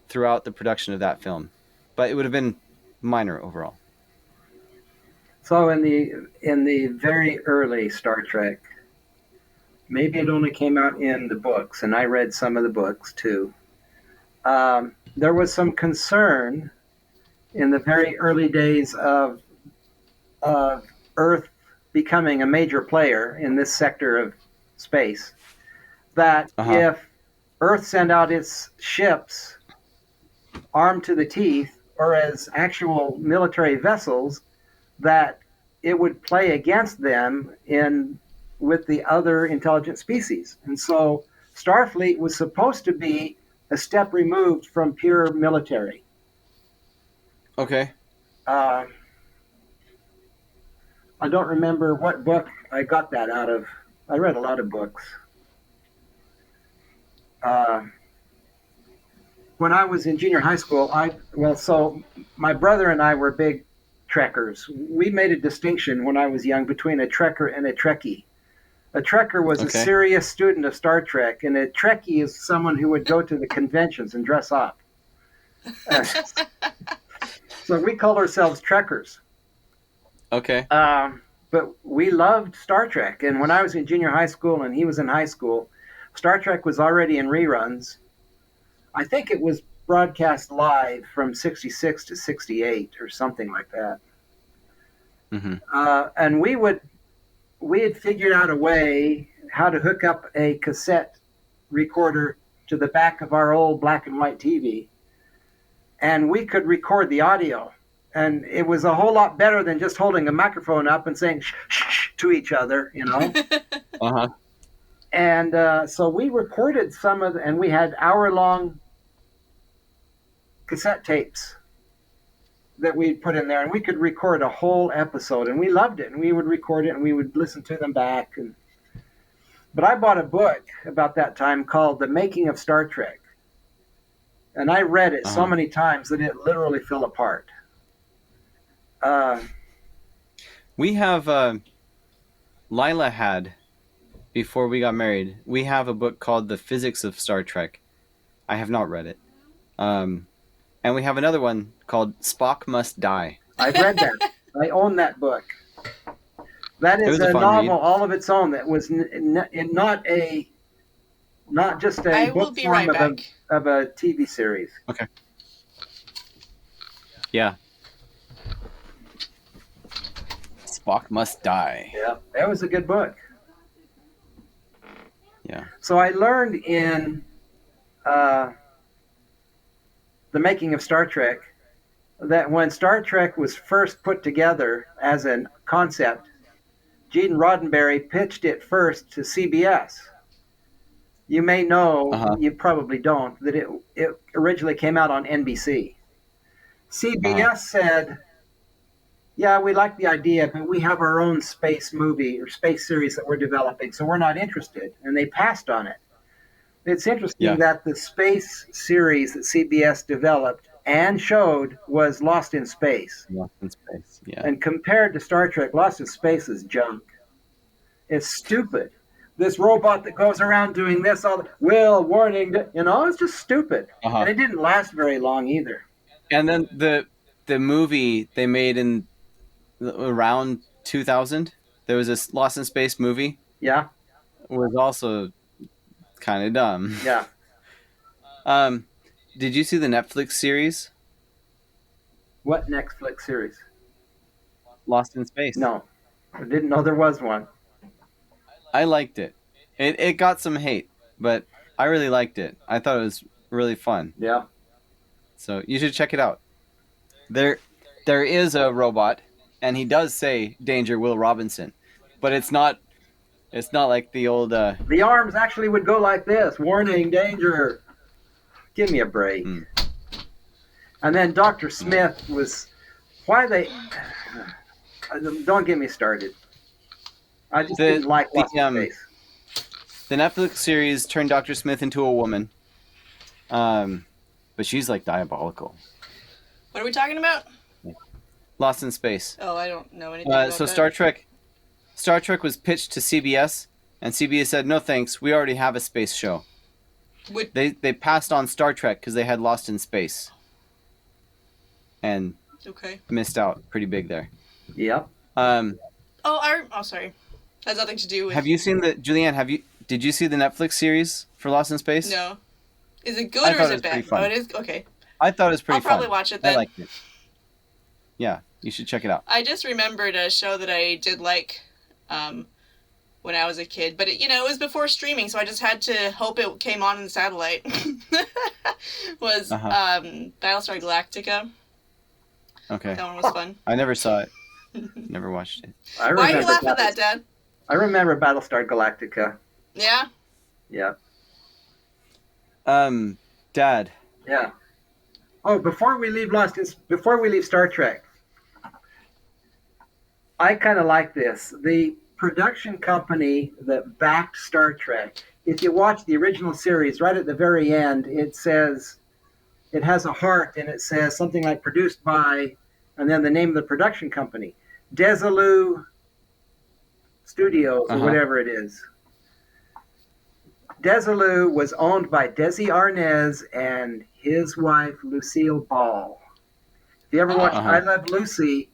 throughout the production of that film. But it would have been minor overall. So in the very early Star Trek, maybe it only came out in the books, and I read some of the books too. There was some concern in the very early days of Earth becoming a major player in this sector of space, that if Earth sent out its ships armed to the teeth or as actual military vessels, that it would play against them in with the other intelligent species. And so Starfleet was supposed to be a step removed from pure military. Okay. I don't remember what book I got that out of. I read a lot of books. When I was in junior high school, so my brother and I were big Trekkers. We made a distinction when I was young between a Trekker and a Trekkie. A Trekker was a serious student of Star Trek, and a Trekkie is someone who would go to the conventions and dress up. So we called ourselves Trekkers. Okay. But we loved Star Trek, and when I was in junior high school and he was in high school, Star Trek was already in reruns. I think it was broadcast live from 66 to 68 or something like that. Mm-hmm. And we had figured out a way how to hook up a cassette recorder to the back of our old black and white TV, and we could record the audio. And it was a whole lot better than just holding a microphone up and saying shh, shh, shh to each other, you know. And so we recorded and we had hour-long cassette tapes that we'd put in there, and we could record a whole episode, and we loved it, and we would record it, and we would listen to them back. But I bought a book about that time called The Making of Star Trek, and I read it so many times that it literally fell apart. We have, Lila had, before we got married, we have a book called The Physics of Star Trek. I have not read it. And we have another one called Spock Must Die. I've read that. I own that book. That is a novel all of its own. That was not just a book form of a TV series. Okay. Yeah. Spock Must Die. Yeah, that was a good book. Yeah. So I learned in The Making of Star Trek that when Star Trek was first put together as a concept, Gene Roddenberry pitched it first to CBS. You may know, you probably don't, that it originally came out on NBC. CBS said, yeah, we like the idea, but we have our own space movie or space series that we're developing, so we're not interested. And they passed on it. It's interesting that the space series that CBS developed and showed was Lost in Space. Lost in Space, yeah. And compared to Star Trek, Lost in Space is junk. It's stupid. This robot that goes around doing this, warning, it's just stupid. And it didn't last very long either. And then the movie they made in around 2000, there was this Lost in Space movie. Yeah. Was also kind of dumb. Yeah. Did you see the Netflix series? What Netflix series? Lost in Space. No. I didn't know there was one. I liked it. It got some hate, but I really liked it. I thought it was really fun. Yeah. So you should check it out. There is a robot, and he does say "Danger, Will Robinson," but it's not like the old. The arms actually would go like this: "Warning, danger." Give me a break. And then Dr. Smith was. Why they? Don't get me started. I just didn't like Lost in Space. The Netflix series turned Dr. Smith into a woman, but she's like diabolical. What are we talking about? Lost in Space. Oh, I don't know anything about so that. Star Trek was pitched to CBS, and CBS said, "No thanks, we already have a space show." They passed on Star Trek because they had Lost in Space, and missed out pretty big there. Yep. Sorry. Has nothing to do with. Have you seen Julianne? Did you see the Netflix series for Lost in Space? No. Is it good I or thought is it it was bad? pretty fun. Oh, it is? Okay. I thought it was pretty I'll fun. probably watch it then. I liked it. Yeah, you should check it out. I just remembered a show that I did like when I was a kid, but it was before streaming, so I just had to hope it came on in the satellite. was Battlestar Galactica. Okay. That one was fun. I never saw it. Never watched it. I Why are you remember laughing at that, Dad? I remember Battlestar Galactica. Yeah? Yeah. Dad. Yeah. Oh, before we leave Star Trek, I kind of like this. The production company that backed Star Trek, if you watch the original series, right at the very end, it says, it has a heart and it says something like produced by, and then the name of the production company, Desilu Studios or whatever it is. Desilu was owned by Desi Arnaz and his wife, Lucille Ball. If you ever watched I Love Lucy,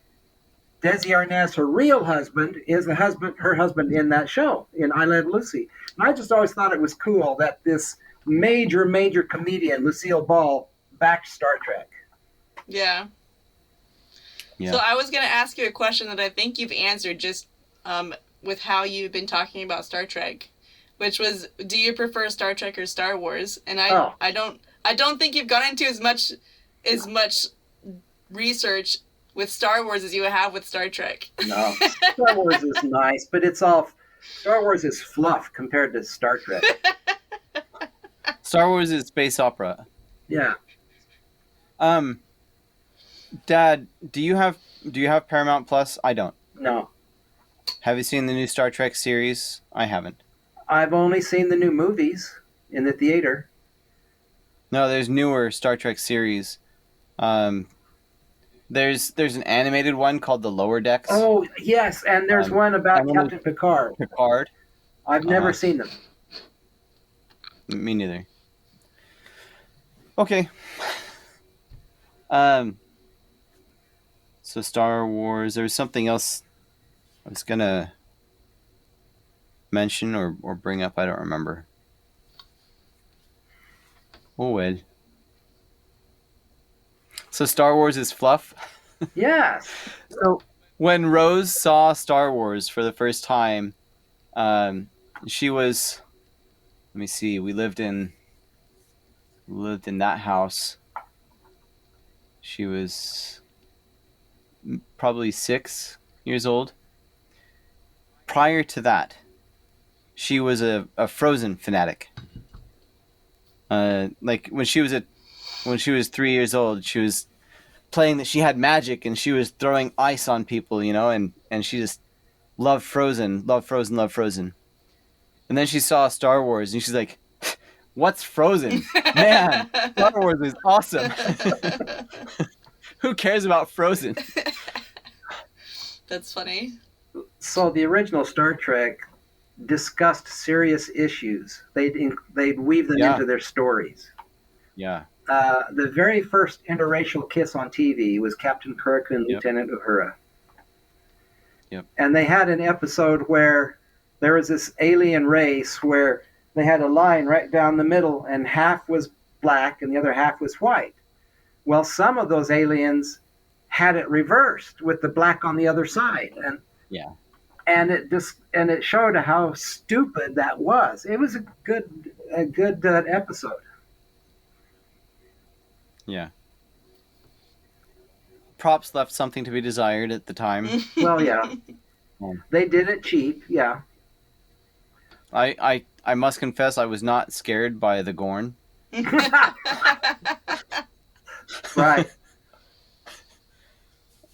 Desi Arnaz, her real husband, is her husband in that show, in I Love Lucy. And I just always thought it was cool that this major comedian, Lucille Ball, backed Star Trek. Yeah. So I was going to ask you a question that I think you've answered just with how you've been talking about Star Trek, which was, do you prefer Star Trek or Star Wars? And I don't think you've gone into as much research with Star Wars as you have with Star Trek. No, Star Wars is nice, but Star Wars is fluff compared to Star Trek. Star Wars is space opera. Yeah. Dad, do you have Paramount Plus? I don't. No. Have you seen the new Star Trek series? I haven't. I've only seen the new movies in the theater. No, there's newer Star Trek series. There's an animated one called The Lower Decks. Oh, yes, and there's one about Captain Picard. I've never seen them. Me neither. Okay. So Star Wars, there was something else I was gonna mention or bring up, I don't remember. Oh well. So Star Wars is fluff? Yes. So when Rose saw Star Wars for the first time, she was, let me see, we lived in that house. She was probably 6 years old. Prior to that, she was a Frozen fanatic. Like when she was 3 years old, she was playing that she had magic and she was throwing ice on people, and she just loved Frozen. And then she saw Star Wars and she's like, what's Frozen? Man, Star Wars is awesome. Who cares about Frozen? That's funny. So the original Star Trek discussed serious issues. They'd weave them into their stories. Yeah. The very first interracial kiss on TV was Captain Kirk and Lieutenant Uhura. Yep. And they had an episode where there was this alien race where they had a line right down the middle and half was black and the other half was white. Well, some of those aliens had it reversed with the black on the other side. And it showed how stupid that was. It was a good episode. Yeah. Props left something to be desired at the time. Well, yeah. They did it cheap, yeah. I must confess I was not scared by the Gorn. Right.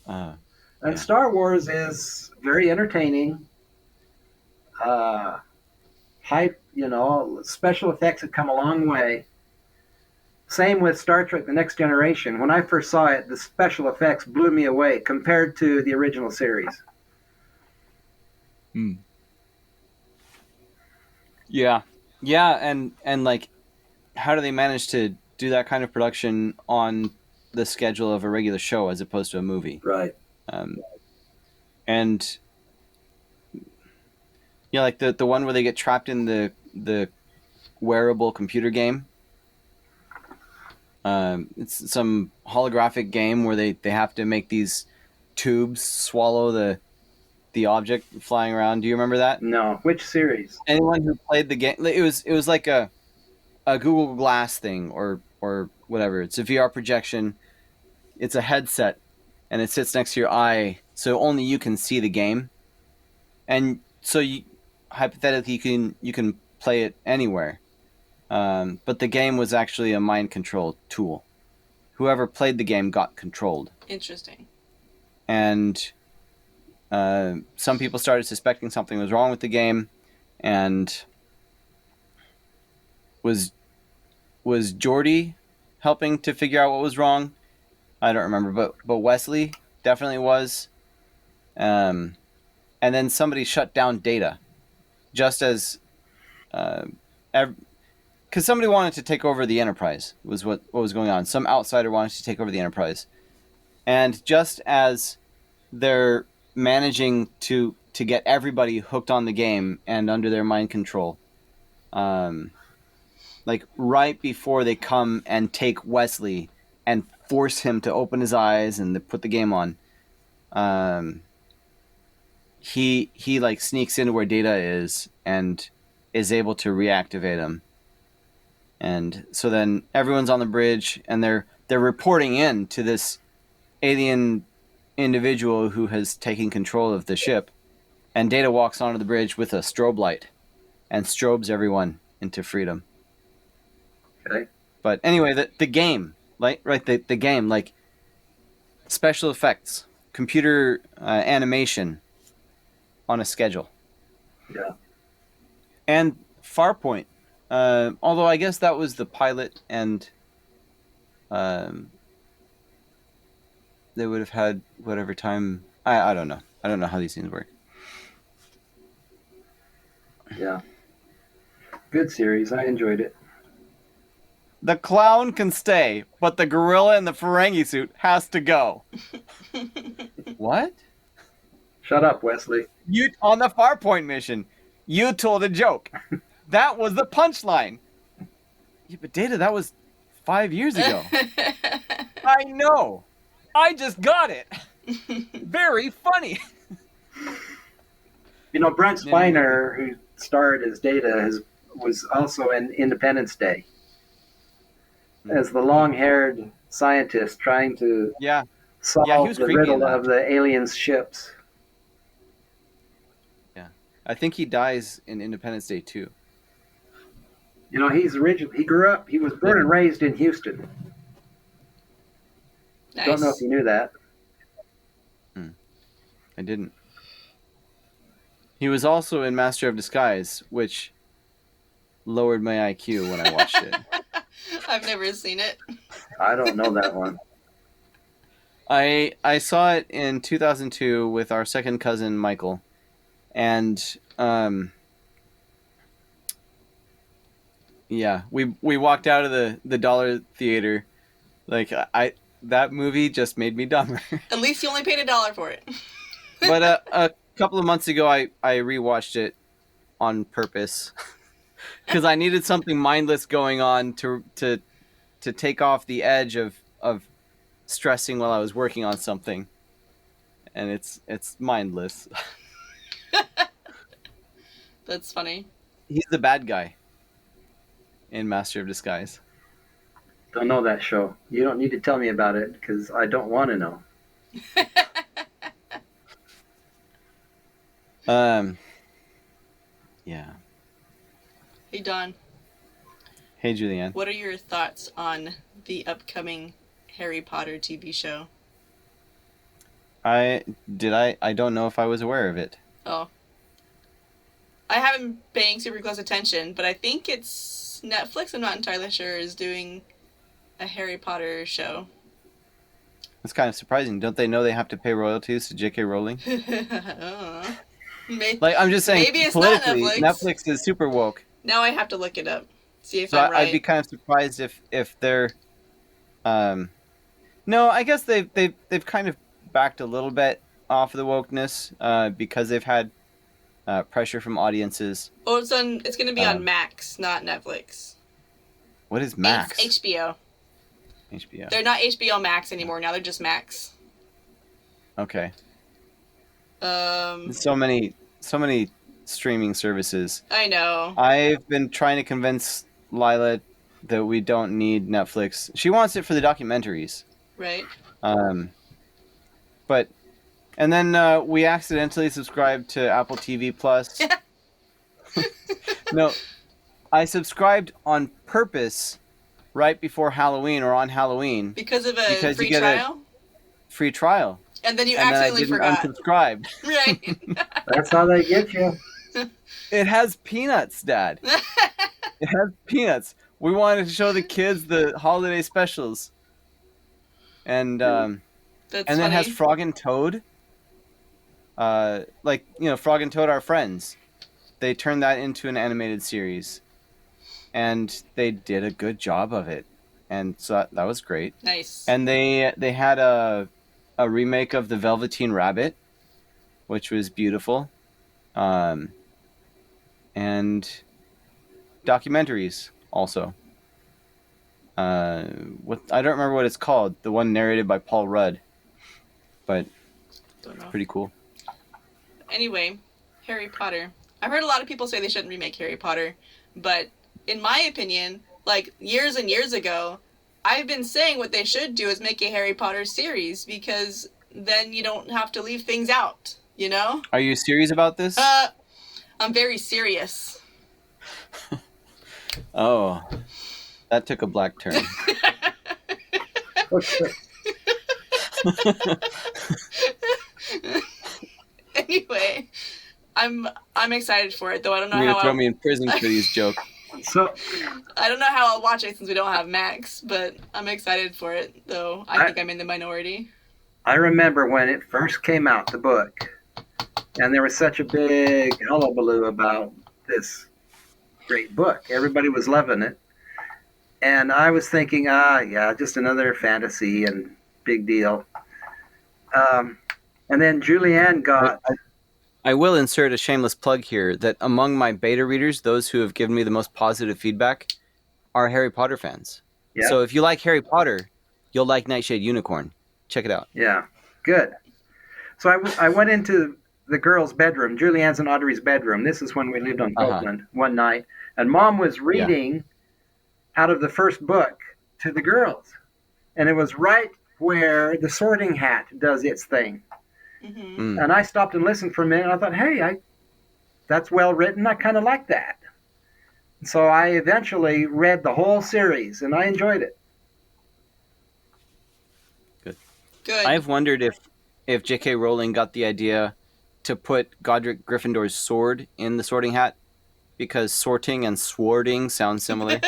And Star Wars is very entertaining. Special effects have come a long way. Same with Star Trek The Next Generation. When I first saw it, the special effects blew me away compared to the original series. Yeah. Yeah, and like, how do they manage to do that kind of production on the schedule of a regular show as opposed to a movie? Right. And yeah, like the one where they get trapped in the wearable computer game. It's some holographic game where they have to make these tubes swallow the object flying around. Do you remember that? No. Which series? Anyone who played the game, it was like a Google Glass thing or whatever. It's a VR projection. It's a headset, and it sits next to your eye, so only you can see the game. And so you hypothetically you can play it anywhere. But the game was actually a mind control tool. Whoever played the game got controlled. Interesting. And some people started suspecting something was wrong with the game, and was Jordy helping to figure out what was wrong? I don't remember, but Wesley definitely was. And then somebody shut down data, just as because somebody wanted to take over the Enterprise was what was going on. Some outsider wanted to take over the Enterprise, and just as they're managing to get everybody hooked on the game and under their mind control, like right before they come and take Wesley and force him to open his eyes and put the game on, he like sneaks into where Data is and is able to reactivate him. And so then everyone's on the bridge and they're reporting in to this alien individual who has taken control of the ship. And Data walks onto the bridge with a strobe light and strobes everyone into freedom. Okay. But anyway, the game, like the game, like special effects, computer animation on a schedule. Yeah. And Farpoint. Although I guess that was the pilot, and they would have had whatever time. I don't know. I don't know how these things work. Yeah. Good series. I enjoyed it. The clown can stay, but the gorilla in the Ferengi suit has to go. What? Shut up, Wesley. You on the Farpoint mission, you told a joke. That was the punchline. Yeah, but Data, that was 5 years ago. I know. I just got it. Very funny. You know, Brent Spiner, who starred as Data, was also in Independence Day as the long-haired scientist trying to solve he was the creepy in riddle that. of the aliens' ships. Yeah. I think he dies in Independence Day too. You know, he was born and raised in Houston. Nice. Don't know if you knew that. I didn't. He was also in Master of Disguise, which lowered my IQ when I watched it. I've never seen it. I don't know that one. I saw it in 2002 with our second cousin Michael, and yeah, we walked out of the dollar theater, like that movie just made me dumber. At least you only paid $1 for it. But a couple of months ago, I rewatched it on purpose because I needed something mindless going on to take off the edge of stressing while I was working on something, and it's mindless. That's funny. He's the bad guy in Master of Disguise. Don't know that show. You don't need to tell me about it because I don't want to know. Yeah. Hey, Don. Hey, Julianne. What are your thoughts on the upcoming Harry Potter TV show? I don't know if I was aware of it. Oh. I haven't been paying super close attention, but I think it's Netflix, I'm not entirely sure, is doing a Harry Potter show. It's kind of surprising. Don't they know they have to pay royalties to J.K. Rowling? Like, I'm just saying, maybe it's not politically, Netflix is super woke. Now I have to look it up. See if So I'm right. I'd be kind of surprised if they're. No, I guess they've kind of backed a little bit. off of the wokeness because they've had pressure from audiences. Oh, it's going to be on Max, not Netflix. What is Max? HBO. HBO. They're not HBO Max anymore. Now they're just Max. Okay. So many streaming services. I know. I've been trying to convince Lila that we don't need Netflix. She wants it for the documentaries. Right. But and then we accidentally subscribed to Apple TV Plus. No, I subscribed on purpose right before Halloween or on Halloween because of a free you get trial. A free trial. And then you and accidentally then I didn't unsubscribe. Right. That's how they get you. It has peanuts, Dad. It has peanuts. We wanted to show the kids the holiday specials. And then it has Frog and Toad. Frog and Toad are friends. They turned that into an animated series. And they did a good job of it. And so that was great. Nice. And they had a remake of The Velveteen Rabbit, which was beautiful. And documentaries also. I don't remember what it's called. The one narrated by Paul Rudd, but it's pretty cool. Anyway, Harry Potter. I've heard a lot of people say they shouldn't remake Harry Potter, but in my opinion, like years and years ago, I've been saying what they should do is make a Harry Potter series because then you don't have to leave things out, you know? Are you serious about this? I'm very serious. Oh, that took a black turn. Anyway, I'm excited for it, though I don't know You're how gonna throw me in prison for these jokes. So I don't know how I'll watch it since we don't have Max, but I'm excited for it, though I think I'm in the minority. I remember when it first came out, the book, and there was such a big hullabaloo about this great book. Everybody was loving it. And I was thinking, yeah, just another fantasy and big deal. And then Julianne got... I will insert a shameless plug here that among my beta readers, those who have given me the most positive feedback are Harry Potter fans. Yeah. So if you like Harry Potter, you'll like Nightshade Unicorn. Check it out. Yeah, good. So I went into the girls' bedroom, Julianne's and Audrey's bedroom. This is when we lived on Copeland one night. And Mom was reading out of the first book to the girls. And it was right where the Sorting Hat does its thing. Mm-hmm. And I stopped and listened for a minute, and I thought, hey, that's well written. I kind of like that. So I eventually read the whole series, and I enjoyed it. Good. I've wondered if J.K. Rowling got the idea to put Godric Gryffindor's sword in the Sorting Hat because sorting and swording sound similar.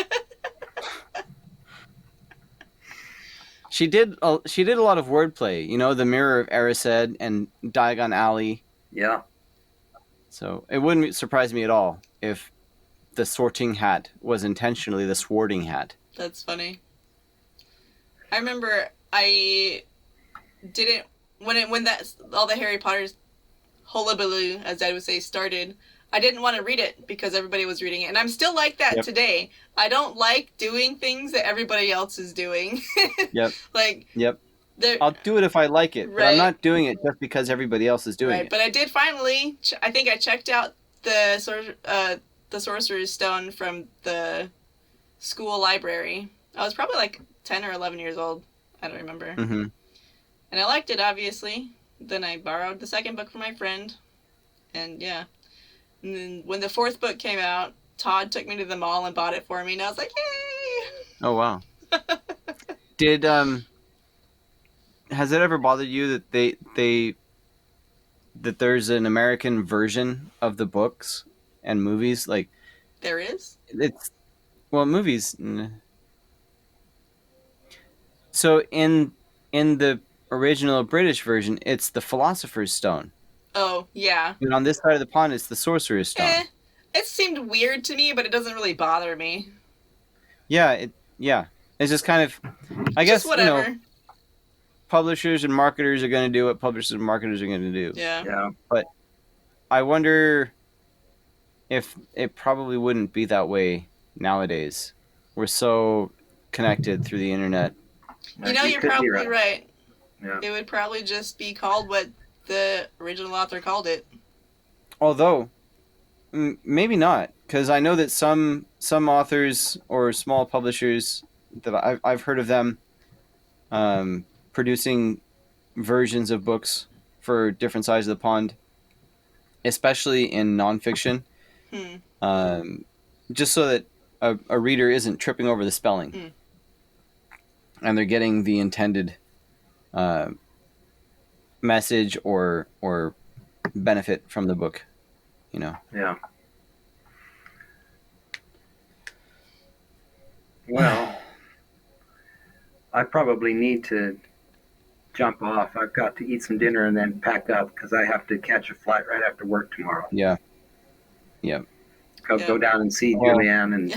She did a lot of wordplay, you know, the Mirror of Erised and Diagon Alley. Yeah. So it wouldn't surprise me at all if the Sorting Hat was intentionally the Swording Hat. That's funny. I remember I didn't when that all the Harry Potter's hullabaloo, as I would say, started. I didn't want to read it because everybody was reading it. And I'm still like that today. I don't like doing things that everybody else is doing. Yep. Yep. I'll do it if I like it, but I'm not doing it just because everybody else is doing it. But I did finally, I think I checked out the Sorcerer's Stone from the school library. I was probably like 10 or 11 years old. I don't remember. Mm-hmm. And I liked it, obviously. Then I borrowed the second book from my friend. And yeah. And then when the fourth book came out, Todd took me to the mall and bought it for me, and I was like, yay! Oh, wow. Did, has it ever bothered you that that there's an American version of the books and movies? Like, there is? Movies. So in the original British version, it's the Philosopher's Stone. Oh, yeah. And on this side of the pond, it's the Sorcerer's Stone. It seemed weird to me, but it doesn't really bother me. Yeah, it's just kind of, I guess, whatever. publishers and marketers are going to do what publishers and marketers are going to do. Yeah. Yeah. But I wonder if it probably wouldn't be that way nowadays. We're so connected through the internet. You know, you're probably right. Yeah. It would probably just be called what the original author called it. Although, maybe not, because I know that some authors or small publishers that I've heard of them producing versions of books for different sides of the pond, especially in nonfiction, just so that a reader isn't tripping over the spelling, and they're getting the intended message or benefit from the book, you know. Yeah. Well, I probably need to jump off. I've got to eat some dinner and then pack up because I have to catch a flight right after work tomorrow. Yeah. I'll go down and see Julianne and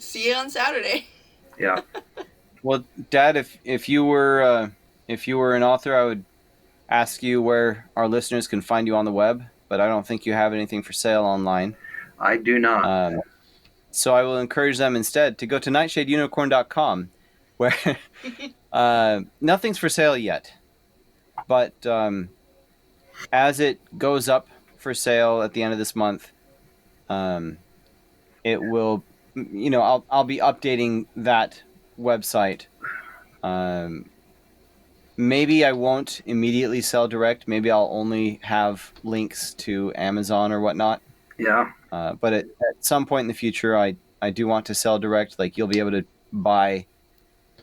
see you on Saturday. Yeah. Well, Dad, if you were an author, I would ask you where our listeners can find you on the web, but I don't think you have anything for sale online. I do not. So I will encourage them instead to go to nightshadeunicorn.com, where nothing's for sale yet. But as it goes up for sale at the end of this month, it will, I'll be updating that website. Maybe I won't immediately sell direct. Maybe I'll only have links to Amazon or whatnot. Yeah. But at some point in the future, I do want to sell direct. Like, you'll be able to buy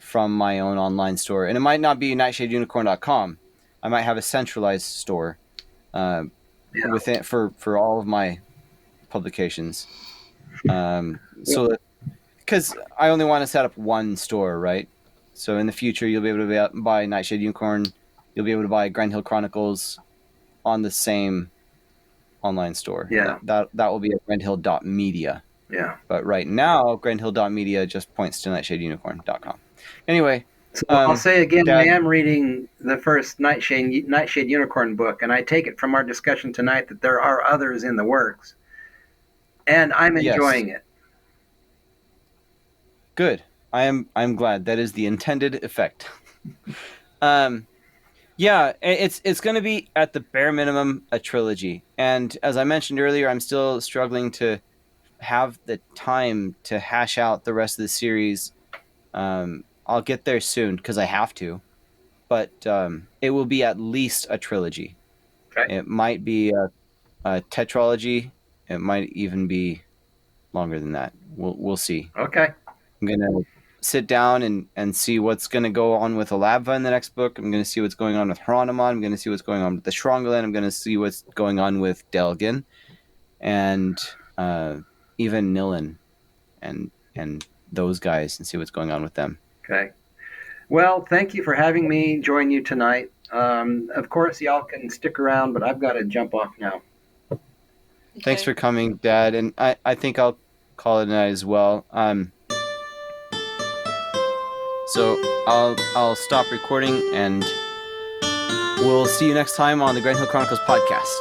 from my own online store. And it might not be nightshadeunicorn.com. I might have a centralized store within for all of my publications. So because I only want to set up one store, right? So in the future, you'll be able to buy Nightshade Unicorn. You'll be able to buy Grand Hill Chronicles on the same online store. Yeah. That will be at grandhill.media. Yeah. But right now, grandhill.media just points to nightshadeunicorn.com. Anyway. So I'll say again, Dad, I am reading the first Nightshade Unicorn book, and I take it from our discussion tonight that there are others in the works. And I'm enjoying it. Good. I'm glad. That is the intended effect. Yeah, it's going to be at the bare minimum a trilogy. And as I mentioned earlier, I'm still struggling to have the time to hash out the rest of the series. I'll get there soon because I have to. But it will be at least a trilogy. Okay. It might be a tetralogy. It might even be longer than that. We'll see. Okay. I'm going to sit down and see what's going to go on with Alabva in the next book. I'm going to see what's going on with Hieronymon. I'm going to see what's going on with the Shrongalan. I'm going to see what's going on with Delgin and even Nilin and those guys, and see what's going on with them. Okay. Well, thank you for having me join you tonight. Of course, y'all can stick around, but I've got to jump off now. Okay. Thanks for coming, Dad. And I think I'll call it a night as well. So I'll stop recording, and we'll see you next time on the Grand Hill Chronicles podcast.